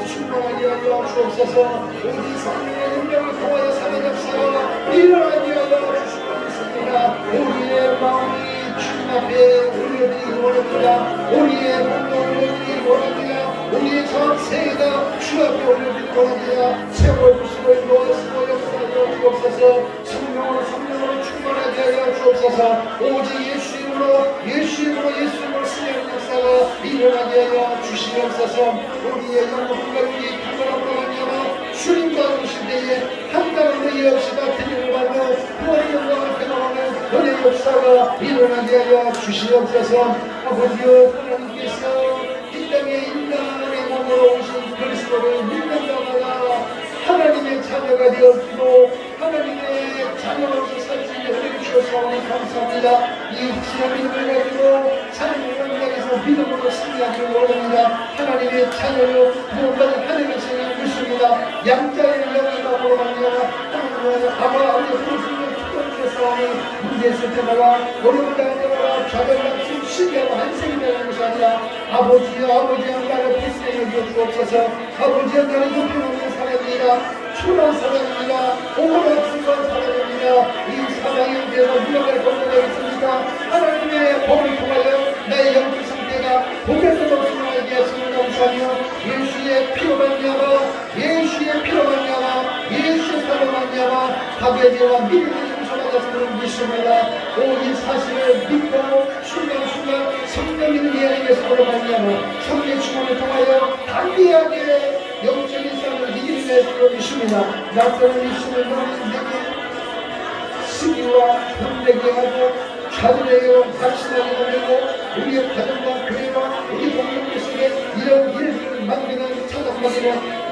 충만하게 하여 주옵소서. 오직 성령의 능력을 통하여 사는 역사가 일어나게 하여 주시고 있습니다. 우리의 마음이 주님 앞에 올려드리기 원합니다. 우리의 몸을 올려드리기 원합니다. 우리의 전세가 주 앞에 올려드리기 원합니다. 세워주시고 인도하시고 역사하여 주옵소서. 성령으로 충만하게 하여 주옵소서. 오직 예수 이름으로 쓰는 역사가 일어나게 하여 주시옵소서. 우리의 영혼과 우리의 간절함으로 말미암아 주님과 오실 때에 한가운데 이 없이가 드림을 받는 구원의 영광을 경험하는 은혜의 역사가 일어나게 하여 주시옵소서. 아버지여 하나님께서 이 땅에 인간의 몸으로 오신 그리스도를 믿는 자마다 하나님의 자녀가 되었고 하나님의 자녀로서 살 수 있는 은혜를 주셔서 감사합니다. 이 확실한 믿음을 가지고 하나님의 영광에서 믿음으로 승리하기를 원합니다. 하나님의 자녀요 무엇보다 하나님의 생을 믿습니다. 양자의 영광으로 말미암아 하나님의 아마 우리의 부르심을 축복주셨사오니 문제 있을 때마다 어려운 때마다 좌절같이 시기하고 한생이 되는 것이 아니라 아버지여 나를 불쌍히 여겨 주옵소서. 아버지여 나를 높임없는 사람입니다. 추한 사람입니다. 오락스러운 사람입니다. 이 사랑에 대해서 무력을 건너가겠습니까? 하나님의 법을 통하여 나의 영적 상태가 복에서 넘치게 하시는 감사하며 예수의 피로 말미암아 예수의 살로 말미암아 박예제와 믿음의 용서받았음을 믿습니다. 이 사실을 믿고 순간순간 성령의 은혜에게서로 말미암아 성령의 충만을 통하여 담대하게 영적인 삶을 이기는 줄로 믿습니다. 낯설은 입술을 너희에게 시기와 병되게 하고 자들에게 낙심하게 만들고 우리의 가정과 교회와 우리 공동체 속에 이런 일들을 만드는 차단하기는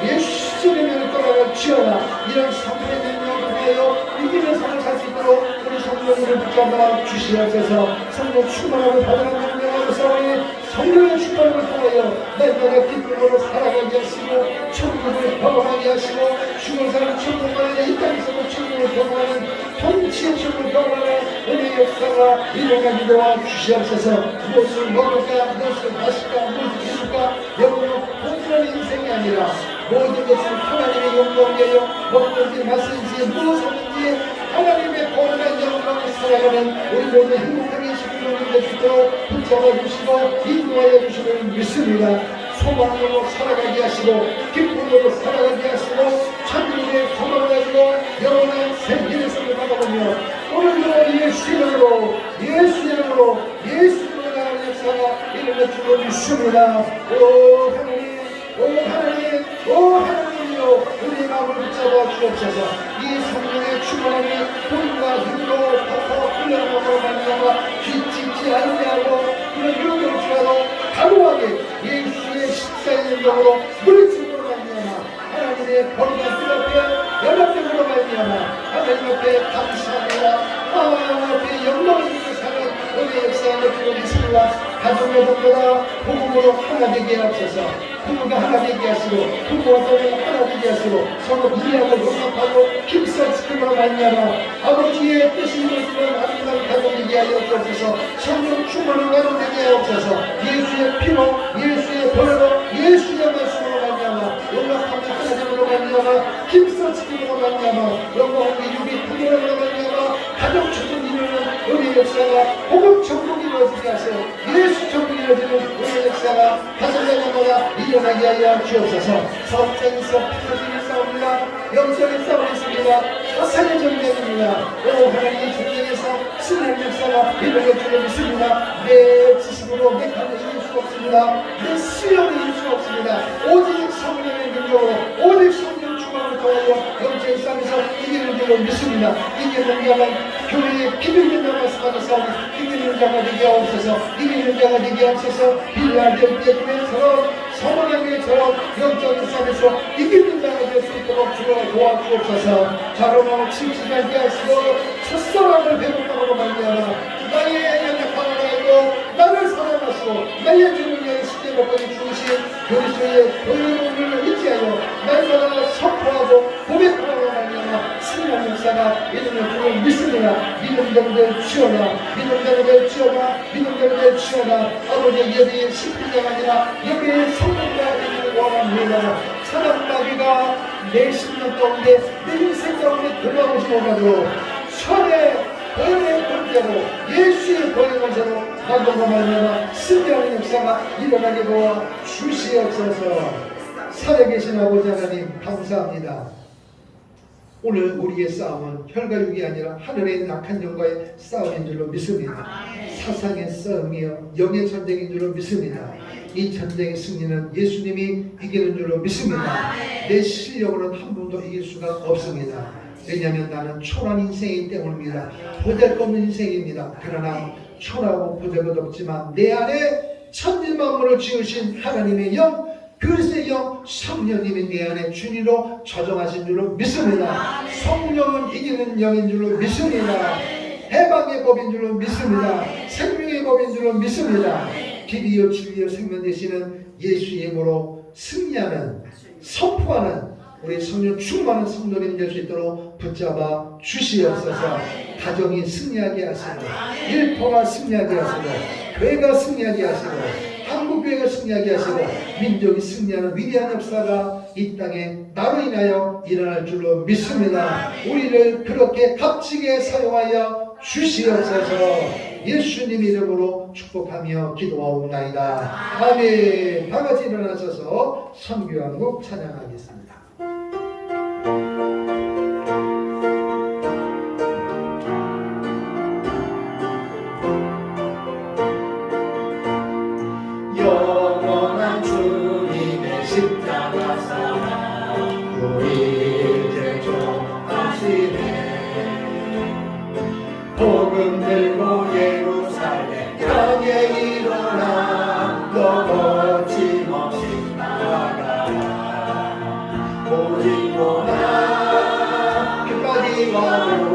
예수님을 떠나가 지어라. 이런 성령의 능력을 통하여 이기는 삶을 살 수 있도록 우리 성령을 붙잡아 주시옵소서. 성령 충만함을 받으는 명령하는 사람이 성령의 충만을 통하여 날마다 기쁨으로 살아가게 하시고 천국을 경험하게 하시고 죽은 사람 천국만에 이 땅에서도 천국을 경험하는 통치의 천국을 경험하는 은혜의 역사가 일어나게 도와주시옵소서. 무엇을 먹을까 무엇을 마실까 무엇을 입을까 영원히 공평한 인생이 아니라 모든 것은 하나님의 영광이에요. 먹든지 마시든지 무엇이든지 하나님의 거룩한 영광을 살아가는 우리 모두 행복하게 시키는 것으로 붙잡아 주시고 인도하여 주시를 믿습니다. 소망으로 살아가게 하시고 기쁨으로 살아가게 하시고 천국의 소망을 가지고 영원한 생기를 받아보며 오늘도 예수 이름으로 나가는 역사가 이름을 주고 믿습니다. 오 하나님이여 우리 마음을 붙잡아 주옵소서. 이 성령의 충만함이 본과 힘으로 덮어 흘러나오고 말미암아 뒤집지 않게하고 그런 유혹을지라도 강호하게 예수의 십자의 능력으로 물리치므로 말미암아 하나님의 거룩한 그 앞에 연합됨으로 말미암아 하나님 앞에 감사합니다. 하나님 앞에 영광을 주고 사는 은혜의 역사를 주고 있습니다. 가정의 동보다 복음으로 하나 되게 하옵소서. 부부가 하나 되게 하시고 부부와 자녀가 하나 되게 하시고 서로 이해하고 용납하고 힘써지기로 말미암아 아버지의 뜻이 이루어지는 아름다운 가정 되게 하여 주옵소서. 성령 충만한 가정 되게 하옵소서. 예수의 피로 예수의 벌로 예수의 말씀으로 말미암아 용납하며 하나님으로 말미암아 힘써지기로 말미암아 영광의 유비 부모로 말미암아 가정 천국 이루는 은혜의 역사가 복음 천국이 이루어지게 하세요. 예수 천국이 이루어지는 은혜의 역사 역사가 가정자녀마다 일어나게 하여 주옵소서. 사업장에서 피어지는 싸움입니다. 영적인 싸움이 있습니다. 사상의 전쟁입니다. 오 하나님의 전쟁에서 신의 역사가 일어날 줄을 믿습니다. 내 지식으로 내 감을 이길 수 없습니다. 내 실력을 이길 수 없습니다. 오직 성령의 능력으로, 오직 성령 충만을 통하여 영적인 싸움에서 이기는 줄을 믿습니다. 이기는 자는 교회의 기득권 말씀하는 싸움이 이기는 자가 되게 하옵소서. 이기는 자가 되게 하옵소서. 빌라델 때처럼 성원의 교회처럼 영적인 싸움에서 이기는 자가 될 수 있도록 주여 도와주옵소서. 자로나고 침치지 않게 하시고 첫사랑을 회복하고 말미암아 나의 연약함을 알고 나를 사랑하시고 나의 주를 위해 십자가까지 죽으신 그리스도의 보혈을 의지하여 날마다 선포하고 고백하고 말미암아 승리한 역사가 이루어질 줄을 믿습니다. 믿음대로 주어라, 믿음대로 주어라, 믿음대로 주어라. 아버지의 예배의 시민자가 아니라 예배의 성공자 되기를 원합니다. 사랑마귀가 내 심령 가운데 내 인생 가운데 들어오지 못하도록 천의 번의 권세로 예수의 번의 권세로 만들고 말미암아 승리하는 역사가 일어나게 도와 주시옵소서. 살아계신 아버지 하나님 감사합니다. 오늘 우리의 싸움은 혈과 육이 아니라 하늘의 악한 영과의 싸움인 줄로 믿습니다. 사상의 싸움이요 영의 전쟁인 줄로 믿습니다. 이 전쟁의 승리는 예수님이 이기는 줄로 믿습니다. 내 실력으로는 한 번도 이길 수가 없습니다. 왜냐하면 나는 초라한 인생이기 때문입니다. 보잘것없는 인생입니다. 그러나 초라하고 보잘것없지만 내 안에 천지만물을 지으신 하나님의 영, 그리스도의 영, 성령님이 내 안에 주니로 조정하신 줄로 믿습니다. 성령은 이기는 영인 줄로 믿습니다. 해방의 법인 줄로 믿습니다. 생명의 법인 줄로 믿습니다. 길이요 진리요 생명 되시는 예수의 이름으로 승리하는, 선포하는 우리 성령 충만한 성도님 될 수 있도록 붙잡아 주시옵소서. 가정이 승리하게 하시고, 일터가 승리하게 하시고, 교회가 승리하게 하시고, 한국교회가 승리하게 하시고, 민족이 승리하는 위대한 역사가 이 땅에 나로 인하여 일어날 줄로 믿습니다. 우리를 그렇게 값지게 사용하여 주시옵소서. 예수님 이름으로 축복하며 기도하옵나이다. 아멘. 다 같이 일어나셔서 선교 한 곡 찬양하겠습니다. 영원한 주님의 십자가 사랑 우리 제종하시네. 복음 들고 예루살렘 향해 일어나 너 거침없이 나아가라. 오직 너나 끝까지 가고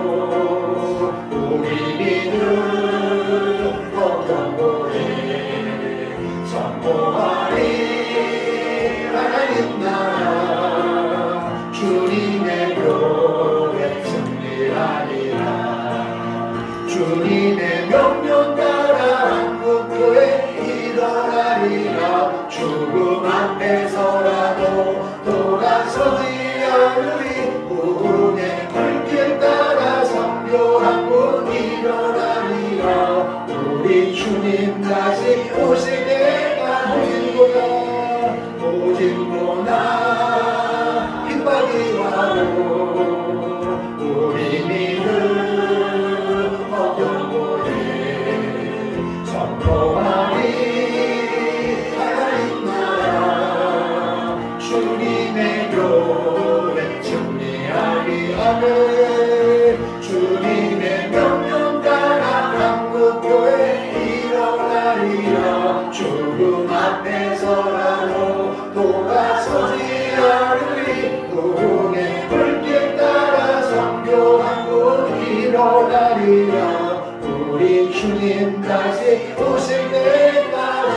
우리 믿음 어경고에 선포하리. 하나님 나라 주님의 교회 승리하리라. 주님의 명령 따라 한국교회 일어나리라. 죽음 앞에서라도 돌아서지 않으리. 우리의 불길 따라 선교한 분 일어나리라. 우리 주님 다시 오실 때가 오직구나 빗방이 와도 우리 믿음 어경고에 선포하리. 하나님 나라 주님의 교회 승리하리. 아멘. 주님의 명령 따라 한국교회 일어나리라. 죽음 앞에서라도 돌아서지 않으리. 누구의 불길 따라 선교한 분 일어나리라. 우리 주님 다시 오실 때까지.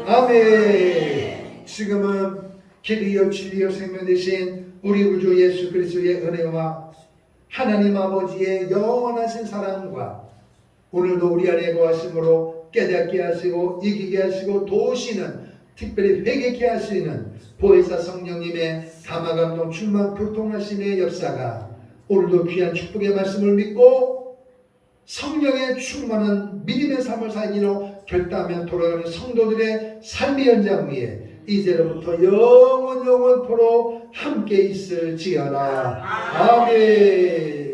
아멘. 지금은 길이요 진리요 생명 되신 우리 구주 예수 그리스도의 은혜와 하나님 아버지의 영원하신 사랑과 오늘도 우리 안에 거하심으로 깨닫게 하시고 이기게 하시고 도우시는, 특별히 회개케 하시는 보혜사 성령님의 감화감동 충만 교통하심의 역사가 오늘도 귀한 축복의 말씀을 믿고 성령의 충만한 믿음의 삶을 살기로 결단하며 돌아가는 성도들의 삶의 현장 위에 이제로부터 영원토록 함께 있을지어다. 아멘.